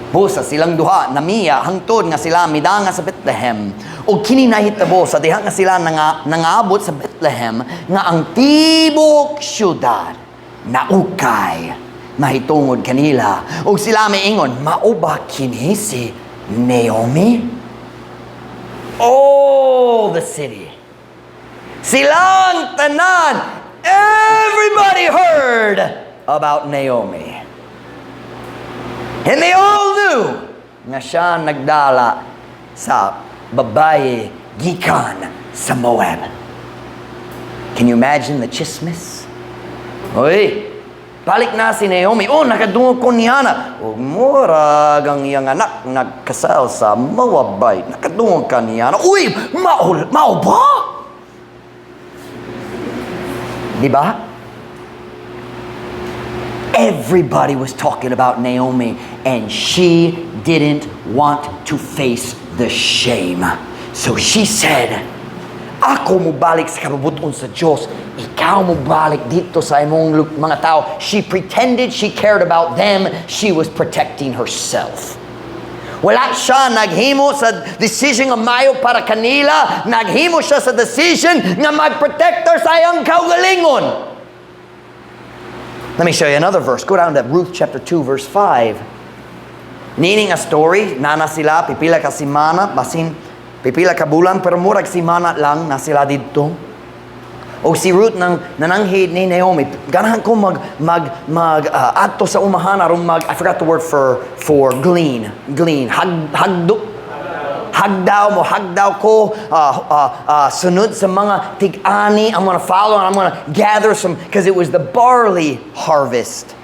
Busa silang duha, namiya, hangtod nga sila midanga sa Bethlehem. O kini nahitabo sa diha nga sila nangaabot sa Bethlehem, nga ang tibok syudad naukay mahitungod kanila. O sila may ingon, mauba kini si Naomi? Oh, the city. Silang tanan, everybody heard about Naomi. And they all knew nga siya nagdala sa babae gikan sa Moab. Can you imagine the chismis? Oy, balik na si Naomi. Oh, nakadungog ko niya na. O murag ang iyang anak nagkasal sa Moabite. Nakadungog ka niya na. Uy, mao ba? Diba? Everybody was talking about Naomi, and she didn't want to face the shame. So she said, ako mo balik sa kababuton sa Diyos. Ikaw mo balik dito sa imong mga tao. She pretended she cared about them. She was protecting herself. Wala siya naghimo sa decision nga mayo para kanila. Naghimo siya sa decision nga mag-protect her sa iyang kaugalingon. Let me show you another verse. Go down to Ruth chapter 2 verse 5. Nining a story, nana sila, pipila ka simana, basin pipila ka bulan, pero murag simana lang na sila dito. O si Ruth nang nananghid ni Naomi, ganahan ko adto sa umahan aron I forgot the word for glean, hagdaw ko sunod sa mga tig-ani. I'm gonna follow and I'm gonna gather some, because it was the barley harvest.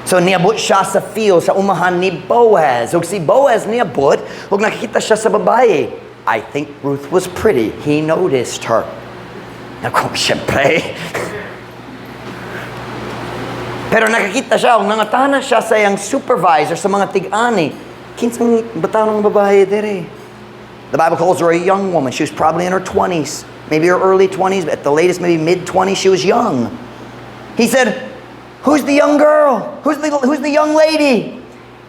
So niabot siya sa field sa umahan ni Boaz. Ug si Boaz niabot ug nakikita siya sa babae. I think Ruth was pretty. He noticed her. Naku, syempre. Pero nakikita siya ug nangatana siya sa iyang supervisor sa mga tig-ani. Kinsang bataw ng babae dere. The Bible calls her a young woman. She was probably in her 20s, maybe her early 20s, but at the latest maybe mid-20s. She was young. He said, "Who's the young girl? Who's the young lady?"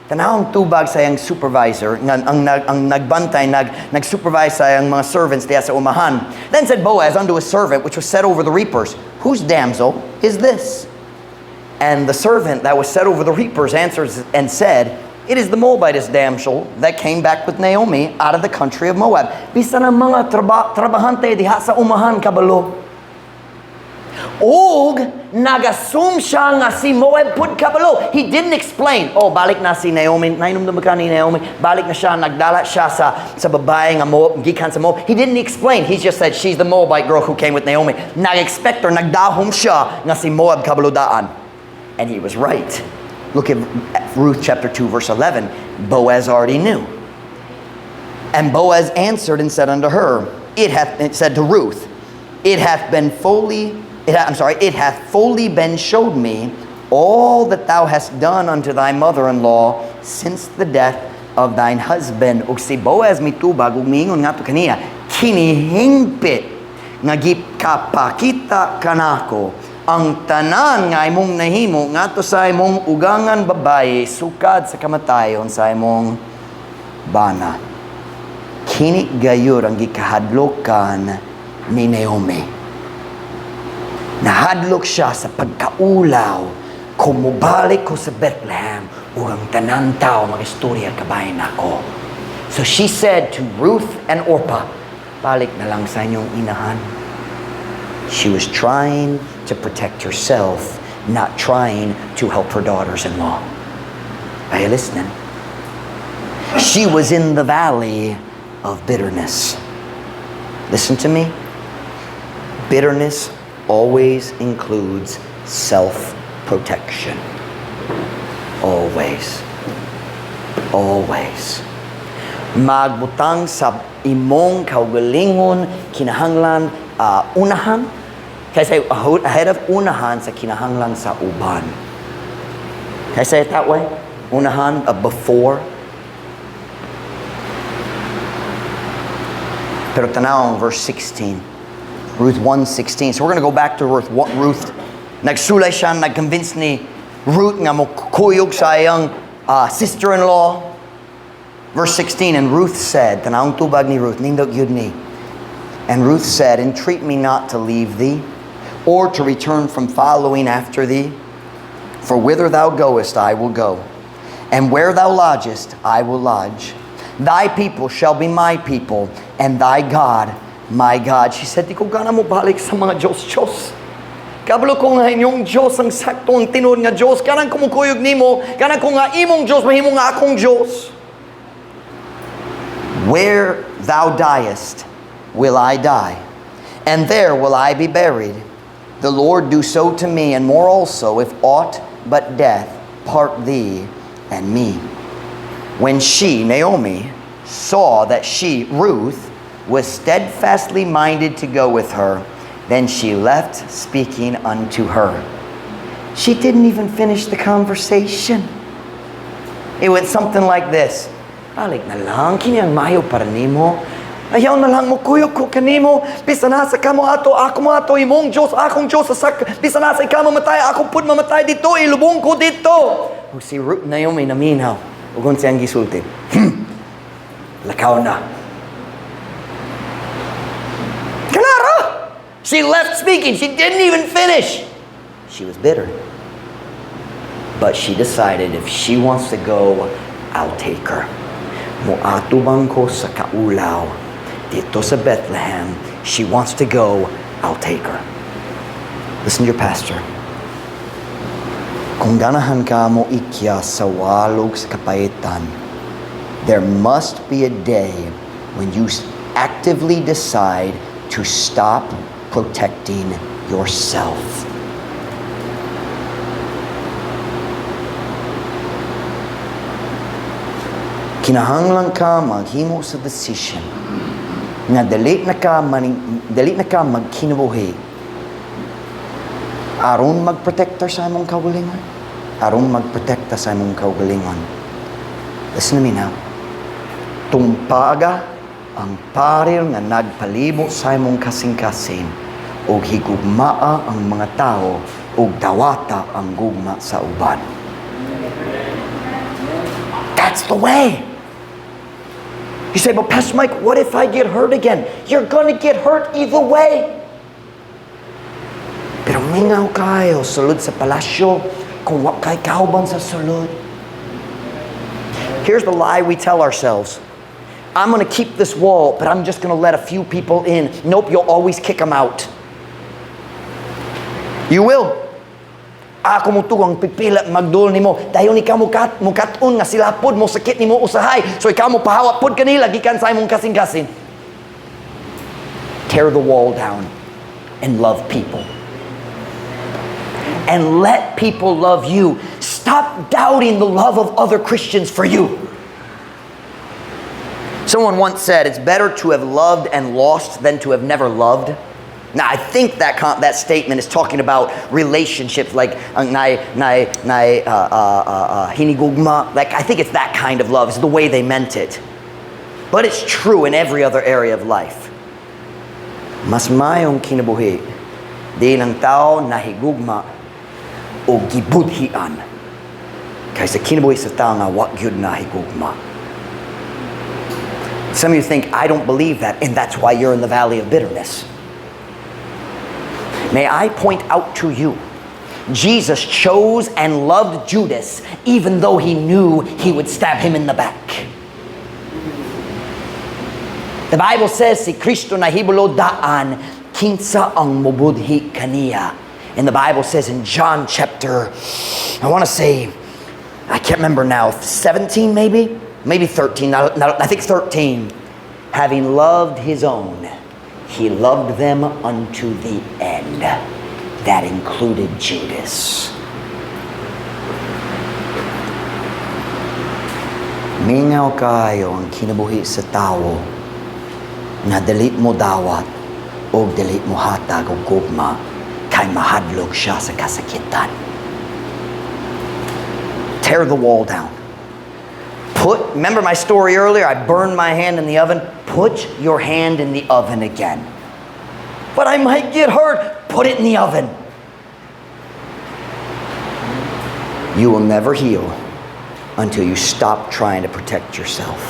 Tanawang tubag sa iyang supervisor, ang nagbantay, nag-supervise sa iyang mga servants diya sa umahan. Then said Boaz unto his servant, which was set over the reapers, "Whose damsel is this?" And the servant that was set over the reapers answered and said, it is the Moabitess damsel that came back with Naomi out of the country of Moab. Bisan ang mga trabahante diha sa umahan kabalo. Og nag-assume siya nga si Moab pud kabalo. He didn't explain, oh, balik na si Naomi, nainom na ka ni Naomi, balik na siya, nagdala siya sa babae nga Moab, gikan sa Moab. He didn't explain. He just said, she's the Moabite girl who came with Naomi. Nag-expect or nagdahom siya nga si Moab kabalo daan. And he was right. Look at Ruth chapter 2 verse 11. Boaz already knew. And Boaz answered and said unto her, it said to Ruth, it hath fully been showed me all that thou hast done unto thy mother-in-law since the death of thine husband. Ug si Boaz mitubag ug miingon ngadto kaniya, kinihingpit nga gipakita kanako ang tanan nga imong nahimo ngadto sa imong ugangan babaye sukad sa kamatayon sa imong bana. Kini gayud ang gikahadlokan ni Naomi. Nahadlok siya sa pagkaulaw kung mubalik ko sa Bethlehem ug ang tanan tao mag-istorya kabayan ako. So she said to Ruth and Orpah, balik na lang sa inyong inahan. She was trying to protect herself, not trying to help her daughters-in-law. Are you listening? She was in the valley of bitterness. Listen to me. Bitterness always includes self-protection. Always. Always. Magbutang sa imong kaugalingon, kinahanglan unahan, kasi ahead of unahan sa kinahanglan sa uban. Can I say it that way? Unahan, before. Pero tanaw verse 16. Ruth 1:16. So we're going to go back to Ruth. Nagsulay siya, nag-convince ni Ruth nga mo kuyog sa iyang sister-in-law. Verse 16, and Ruth said, tanawang tubag ni Ruth, nindog yun ni. And Ruth said, entreat me not to leave thee, or to return from following after thee. For whither thou goest, I will go. And where thou lodgest, I will lodge. Thy people shall be my people, and thy God my God. She said, di ko gana mo balik sa mga Diyos. Kabalo ko nga inyong Diyos ang sakto ang tinod nga Diyos. Kanang kumukuyog nimo, kanang ko nga imong Diyos, mahimo nga akong Diyos. Where thou diest, will I die, and there will I be buried. The Lord do so to me, and more also, if aught but death part thee and me. When she, Naomi, saw that she, Ruth, was steadfastly minded to go with her, then she left speaking unto her. She didn't even finish the conversation. It went something like this. Balik na lang, kini ang mayo para nimo. Ayaw na lang mo kuyog ko kanimo. Bisa nasa ka mo ato, ako mo ato, imong Diyos, akong Diyos. Bisa nasa ikaw mamatay, akong pud mamatay dito, ilubong ko dito. O si Ruth Naomi naminaw. Ugon siyang gisulti. Lakaw na. Kanara! She left speaking. She didn't even finish. She was bitter. But she decided if she wants to go, I'll take her. Moatubang ko sa kaulaw. Dito sa Bethlehem. She wants to go, I'll take her. Listen to your pastor. Kung ganahan ka mo ikya sa walog sa kapaitan, there must be a day when you actively decide to stop protecting yourself. Kinahanglan ka maghimo sa decision nga dili na ka magkinabuhi aron magprotekta sa imong kaugalingon, aron magprotekta sa imong kaugalingon. Listen to me now. Tumpaga ang paril nga nagpalibot sa imong kasing-kasing ug higugmaa ang mga tao ug dawata ang gugma sa uban. That's the way. You say, but Pastor Mike, what if I get hurt again? You're gonna get hurt either way. Pero mingaw kayo, sulod sa palasyo, kung wa kay kauban sa sulod. Here's the lie we tell ourselves. I'm going to keep this wall, but I'm just going to let a few people in. Nope, you'll always kick them out. You will. Ako mo tugang pipila magdul nimo dayon ikaw mukat-un nga sila pod mo sakit nimo usahay. So ikaw mo pahawat pod kanila gikan sa imong kasing-kasing. Tear the wall down and love people. And let people love you. Stop doubting the love of other Christians for you. Someone once said, it's better to have loved and lost than to have never loved. Now, I think that statement is talking about relationships, like hinigugma. Like, I think it's that kind of love. It's the way they meant it. But it's true in every other area of life. Mas mayong kinabuhi, di ng tao nahigugma o gibudhian kaysa kinabuhi sa tao nga wa gyud nahigugma. Some of you think, I don't believe that, and that's why you're in the valley of bitterness. May I point out to you, Jesus chose and loved Judas even though he knew he would stab him in the back. The Bible says, si Kristo nahibulo daan, kinsa ang mubudhi kaniya. And the Bible says in John chapter, I want to say, I can't remember now, 17 maybe? Maybe 13, I think 13. Having loved his own, he loved them unto the end. That included Judas. Mingaw kayo ang kinabuhi sa tao na dalit mo dawat o dalit mo hatag o gugma kay mahadlok siya sa kasakitan. Tear the wall down. Remember my story earlier? I burned my hand in the oven. Put your hand in the oven again. But I might get hurt. Put it in the oven. You will never heal until you stop trying to protect yourself.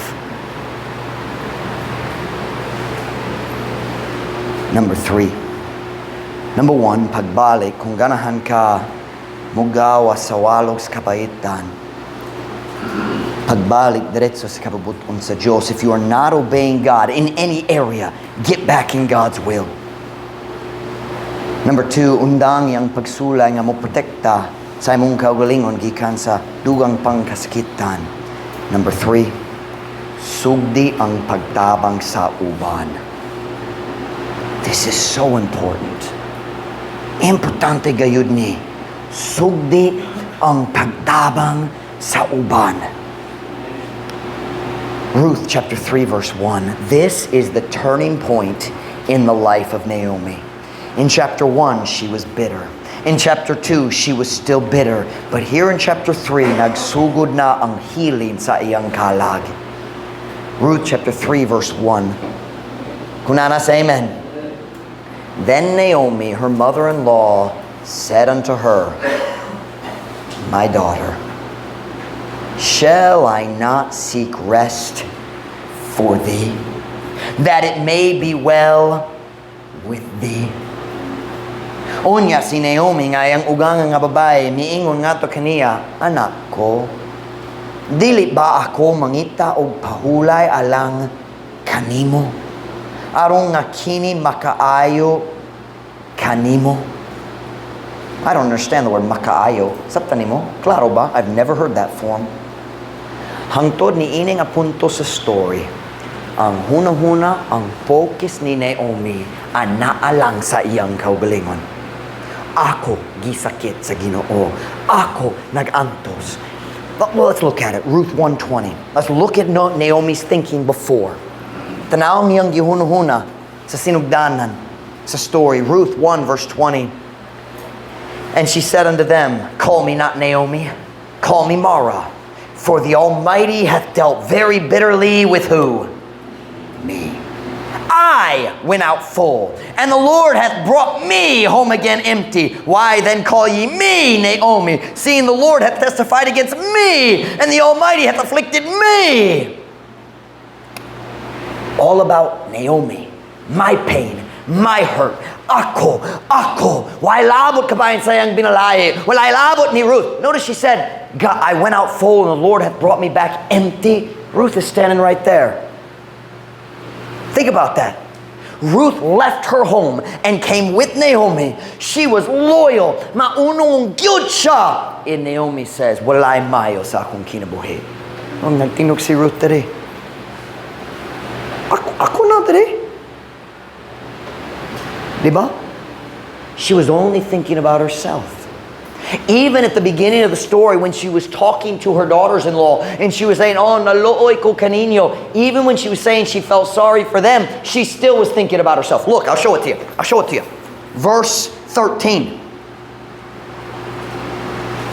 Number 3. Number 1, pagbalik, kung ganahan ka, mugawa sa walog sa kabaitan. Pagbalik diretso sa kabubuton sa Diyos. If you are not obeying God in any area, get back in God's will. Number 2, undang yang pagsulay nga mo protekta sa imong kaugalingon gikan sa dugang pangkasakitan. Number 3, sugdi ang pagtabang sa uban. This is so important. Importante gayud ni. Sugdi ang pagtabang sa uban. Ruth chapter 3 verse 1. This is the turning point in the life of Naomi. In chapter 1, she was bitter. In chapter 2, she was still bitter. But here in chapter 3, nagsugod na ang healing sa iyang kalag. Ruth chapter 3 verse 1. Kunana say amen. Then Naomi, her mother-in-law, said unto her, My daughter, shall I not seek rest for thee, that it may be well with thee? Unya si Naomi nga ang ugang nga babae, miingon nga to kaniya, Anak ko, dili ba ako mangita og pahulay alang kanimo? Aron nga kini makaayo kanimo? I don't understand the word makaayo. Sapta nimo? Klaro ba? I've never heard that form. Hangtod ni ining a punto sa story, ang hunang-huna, ang focus ni Naomi, naalang sa iyang kaugalingon. Ako gisakit sa Ginoo. Ako nagantos. Well, let's look at it. Ruth 1:20. Let's look at Naomi's thinking before. Tanawang iyang gihunahuna sa sinugdanan sa story. Ruth 1 verse 20. And she said unto them, Call me not Naomi, call me Mara. For the Almighty hath dealt very bitterly with who? Me. I went out full, and the Lord hath brought me home again empty. Why then call ye me Naomi, seeing the Lord hath testified against me, and the Almighty hath afflicted me? All about Naomi, my pain, my hurt. Ako. Why labot kabayan sayang binalaye? Wala labot ni Ruth. Notice she said, God, I went out full and the Lord hath brought me back empty. Ruth is standing right there. Think about that. Ruth left her home and came with Naomi. She was loyal. Maunong gyud siya. And Naomi says, walay mayo sa akong kinabuhi. Nagtingog si Ruth today. Ako na today. Diba? She was only thinking about herself. Even at the beginning of the story, when she was talking to her daughters-in-law and she was saying, oh, nalooy ko kaninyo. Even when she was saying she felt sorry for them, she still was thinking about herself. Look, I'll show it to you. Verse 13.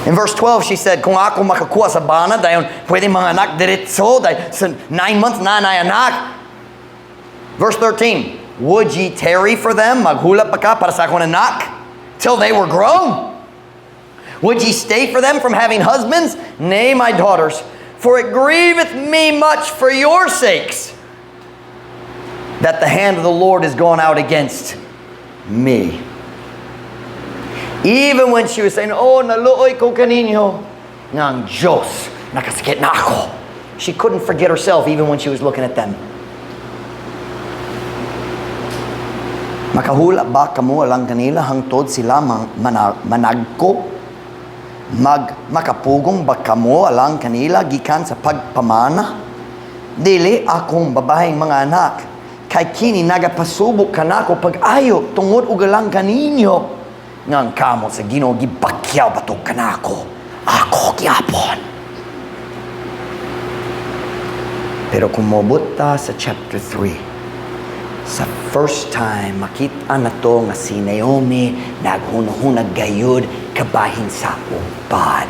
In verse 12, she said, kung ako makakuha sa bana, dayon pwede mga anak diretso, dayon sa 9 months na anak. Verse 13, would ye tarry for them? Maghula pa ka para sa akong anak? Till they were grown? Would ye stay for them from having husbands? Nay, my daughters, for it grieveth me much for your sakes that the hand of the Lord is gone out against me. Even when she was saying, oh, naluoy ko kaninyo, ng Diyos, nakasakit na ako. She couldn't forget herself even when she was looking at them. Makahula ba kamo alang kanila hangtod sila managko? Makapugong ba kamo alang kanila gikan sa pagpamana? Dili akong babaheng mga anak, kay kini nagapasubok kanako pag-ayo tungod ugalang kaninyo. Ngang kamo sa Ginoo gibakyaw batog kanako. Ako gyapon. Pero kung mobuta sa chapter 3, sa first time, makita na to nga si Naomi naghunahunag gayud kabahin sa uban.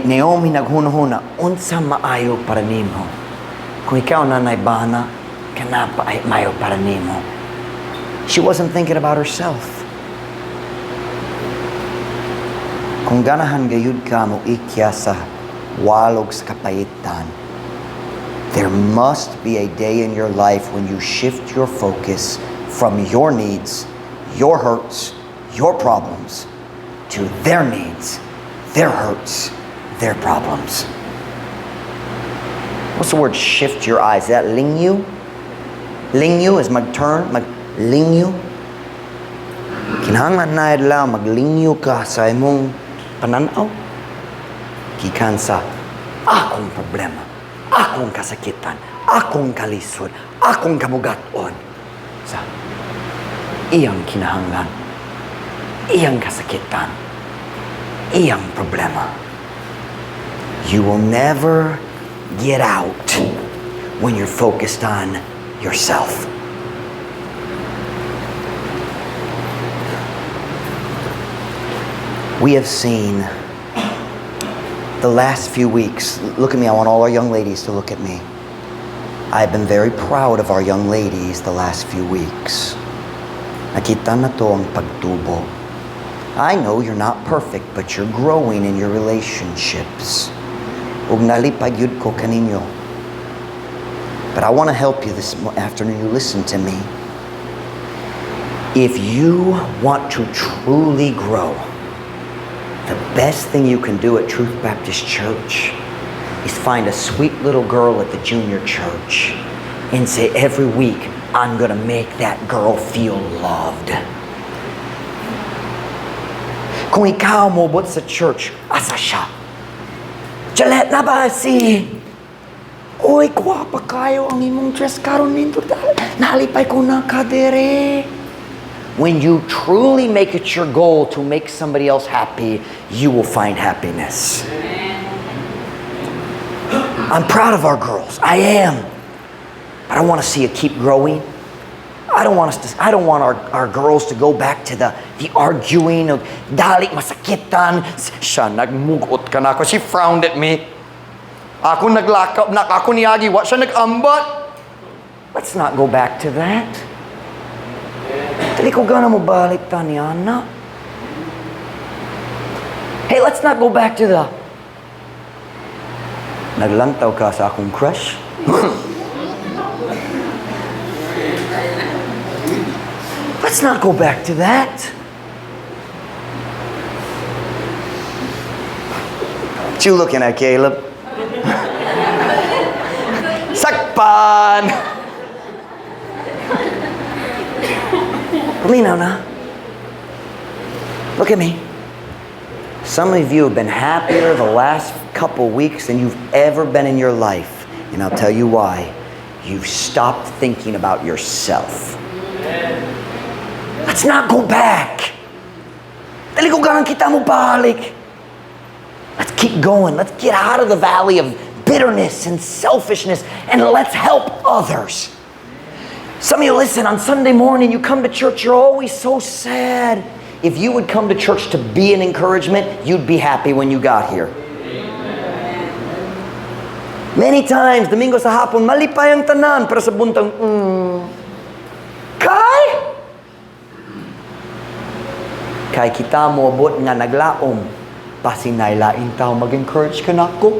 Naomi naghunahuna, unsa maayo para nimo? Kung ikaw na naibana, kana pa ay maayo para nimo. She wasn't thinking about herself. Kung ganahan gayud ka mo ikya sa walog sa kapayitan, there must be a day in your life when you shift your focus from your needs, your hurts, your problems, to their needs, their hurts, their problems. What's the word shift your eyes? Is that lingyu? Lingyu is mag-turn, mag-lingyu. Kinahanglan na idla maglingyu ka sa imong pananaw. Gikan sa akong problema, akong kasakitan, akong kalisod, akong kabugaton. Sa iyang kinahanglan, iyang kasakitan, iyang problema. You will never get out when you're focused on yourself. We have seen the last few weeks, look at me, I want all our young ladies to look at me. I've been very proud of our young ladies the last few weeks. Nakita na to ang pagtubo. I know you're not perfect, but you're growing in your relationships. Ug nalipay yun ko kaninyo. But I want to help you this afternoon. You listen to me. If you want to truly grow, the best thing you can do at Truth Baptist Church is find a sweet little girl at the junior church and say every week, I'm going to make that girl feel loved. Kung ikaw mobot sa church, asa siya? Jalet na ba si? Oy, guwapa kayo ang imong dress karon nito. Nalipay ko na kadere. When you truly make it your goal to make somebody else happy, you will find happiness. I'm proud of our girls. I am. But I want to see it keep growing. I don't want our girls to go back to the arguing of dali masakitan. Siya nagmugot ka na ako. She frowned at me. Ako naglakap na ako niyagi. What siya nagambat? Let's not go back to that. Dali ko gana mo balik ta ni Ana. Hey, let's not go back to the naglantaw ka sa akong crush. Let's not go back to that. What you looking at, Caleb? Sakpan! Lino na. Look at me. Some of you have been happier the last couple weeks than you've ever been in your life. And I'll tell you why. You've stopped thinking about yourself. Let's not go back. Dali ko ganang kita mo balik. Let's keep going. Let's get out of the valley of bitterness and selfishness, and let's help others. Some of you listen, on Sunday morning, you come to church, you're always so sad. If you would come to church to be an encouragement, you'd be happy when you got here. Many times, Domingo sa hapon, malipay ang tanan, pero sa buntang, Kay kita mo abot nga naglaom, pasinaylaing tao mag-encourage ka na ako.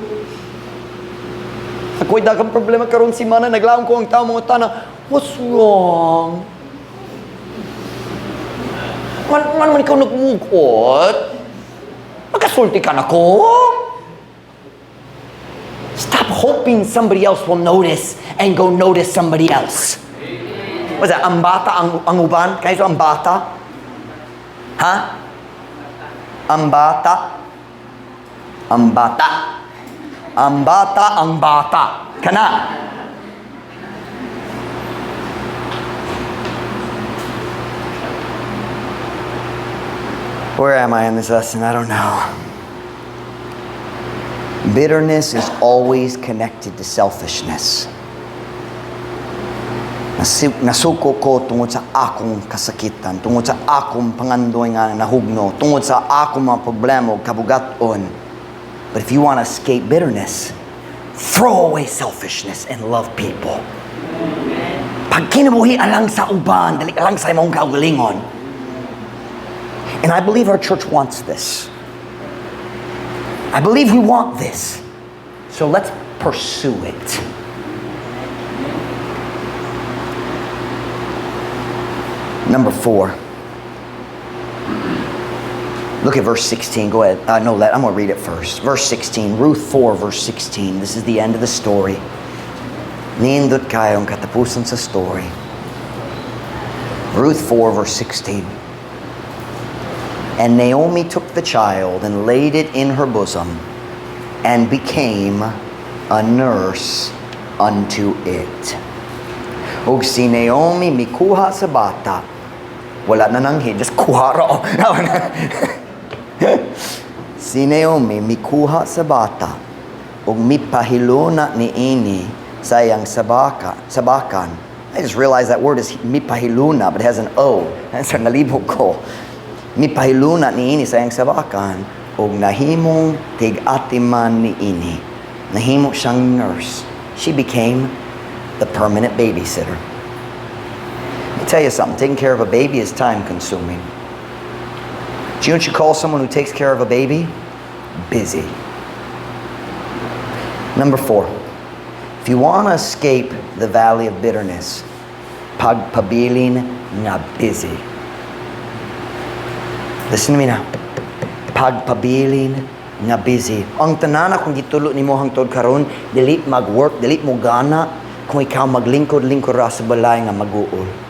Ako'y dagang problema karon si Mana, naglaom ko ang tao mga tana, what's wrong? Man ikaw nagmugot? Magkasulti ka na ko? Stop hoping somebody else will notice and go notice somebody else. What's that? Ang bata, ang uban? Kaya ito ang bata? Ha? Ang bata? Ang bata. Ang bata, ang bata. Kana. Where am I in this lesson? I don't know. Bitterness is always connected to selfishness. Nasuko ko tungod sa akong kasakitan, tungod sa akong pangandoy nga nahugno, tungod sa akong mga problema o kabugaton. But if you want to escape bitterness, throw away selfishness and love people. Pag kinabuhi alang sa uban, dali alang sa imong kaugalingon. And I believe our church wants this. I believe we want this. So let's pursue it. Number 4. Look at verse 16. Go ahead. I'm going to read it first. Verse 16. Ruth 4, verse 16. This is the end of the story. Niindot kayo ang katapusan sa story. Ruth 4, verse 16. And Naomi took the child and laid it in her bosom and became a nurse unto it. Og si Naomi mikuha sa bata. Wala na nang just kuha ro. Si Naomi mikuha sa bata og mipahiluna ni ini sayang sabakan. I just realized that word is mipahiluna, but it has an O. That's a nalibog ko. Mipahiluna ni ini sayang sabakan og nahimong tig-atiman ni ini. Nahimo siyang nurse. She became the permanent babysitter. Let me tell you something. Taking care of a baby is time consuming. Do you know what you call someone who takes care of a baby? Busy. Number 4. If you want to escape the valley of bitterness, pagpabilin nga busy. Listen to me now. Pagpabilin nga busy. Ang tanana kung gitulo ni mo hangtod karon, dili mag-work, dili mo gana, kung ikaw maglingkod-lingkod ra sa balay nga mag-uol.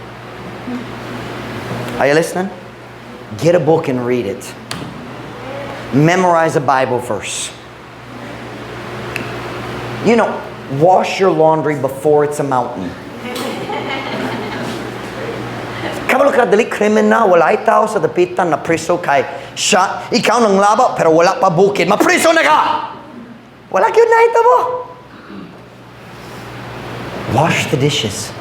Are you listening? Get a book and read it. Memorize a Bible verse. You know, wash your laundry before it's a mountain. Kabalo ka dali krimen na, walay tao sa dapitan na priso kay siya, ikaw nang laba pero wala pa bukid. Mapriso na ka! Wala yun na ito mo. Wash the dishes.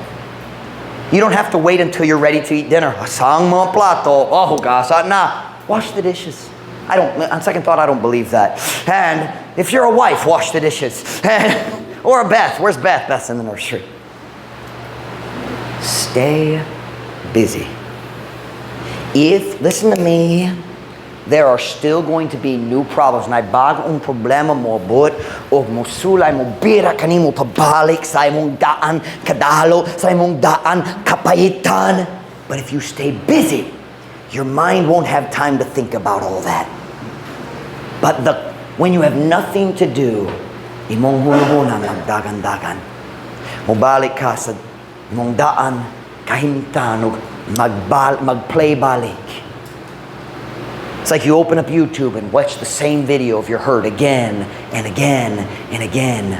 You don't have to wait until you're ready to eat dinner. Asang mga plato. Oh, hugasan na. Wash the dishes. On second thought, I don't believe that. And if you're a wife, wash the dishes. Or a Beth. Where's Beth? Beth's in the nursery. Stay busy. Listen to me, there are still going to be new problems. Na bagong problema mo abot o mosulay mo bira kanimo pabalik sa imong daan kadalo, sa imong daan kapayitan. But if you stay busy, your mind won't have time to think about all that. But when you have nothing to do, imong hunahuna magdagan-dagan. Mubalik ka sa imong daan kahimtan o mag-play balik. It's like you open up YouTube and watch the same video of your hurt again and again and again.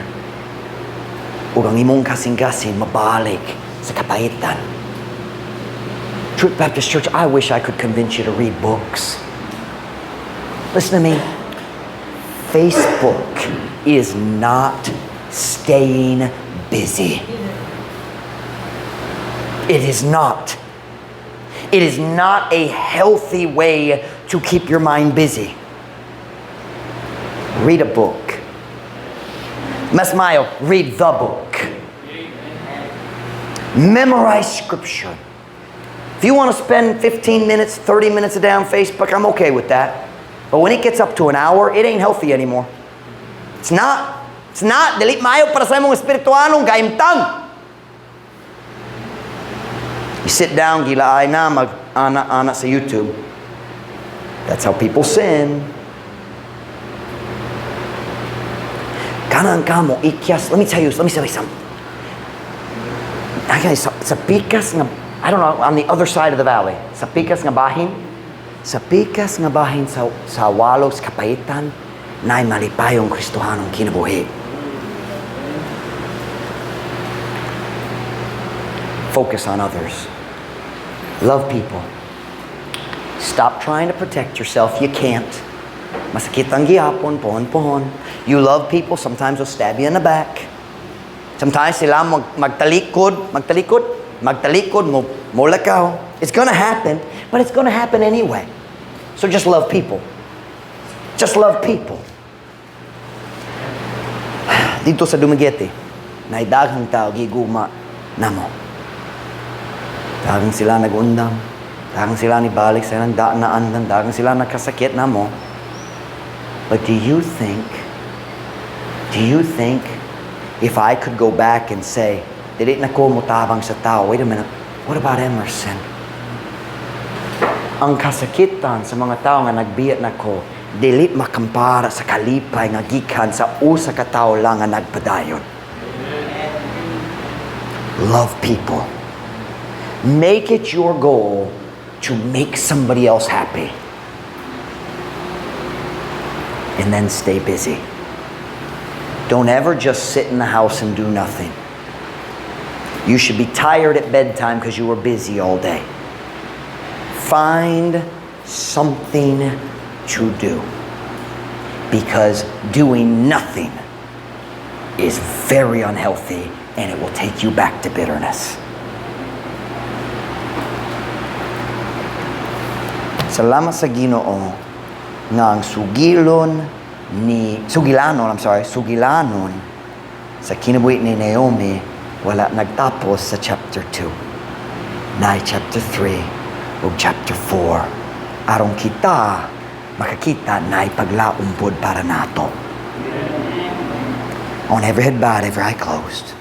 Ug ang imong kasing-kasing mabalik sa kapayitan. Truth Baptist Church, I wish I could convince you to read books. Listen to me. Facebook is not staying busy. It is not. It is not a healthy way to keep your mind busy. Read a book. Mas mayo, read the book. Memorize scripture. If you want to spend 15 minutes, 30 minutes a day on Facebook, I'm okay with that. But when it gets up to an hour, it ain't healthy anymore. It's not. It's not. Dili mayo para sa imong espiritualong kaimtang. You sit down, gilaay na, mag-ana-ana sa YouTube. That's how people sin. Kanang kamo, ikyas. Let me tell you something. Okay, sa pikas nga, I don't know, on the other side of the valley. Sa pikas nga bahin. Sa pikas nga bahin sa walos kapayitan, na'y malipayong Kristohanong kinabuhi. Focus on others. Love people. Stop trying to protect yourself. You can't. Masakit ang gihapon, pohon. You love people, sometimes they'll stab you in the back. Sometimes sila magtalikod, mo lakaw. It's gonna happen, but it's gonna happen anyway. So just love people. Just love people. Dito sa Dumaguete, naidaghang tao, giguma namo. Dagang sila nag-undam. Dagang sila ni balik sa ilang daan na andan. Dagang sila nakasakit na mo. But do you think if I could go back and say, dili na ko mutabang sa tao, wait a minute, what about Emerson? Ang kasakitan sa mga tao nga nagbiyat na ko, dili makampara sa kalipay nga gikan sa usa ka tao lang nga nagpadayon. Love people. Make it your goal to make somebody else happy. And then stay busy. Don't ever just sit in the house and do nothing. You should be tired at bedtime because you were busy all day. Find something to do. Because doing nothing is very unhealthy and it will take you back to bitterness. Salamat sa Ginoo nga ang sugilanon sa kinabuhi ni Naomi wala nagtapos sa chapter 2. Na chapter 3 ug chapter 4 aron kita makakita na ipaglaom pod para nato. On every head bowed, every eye closed.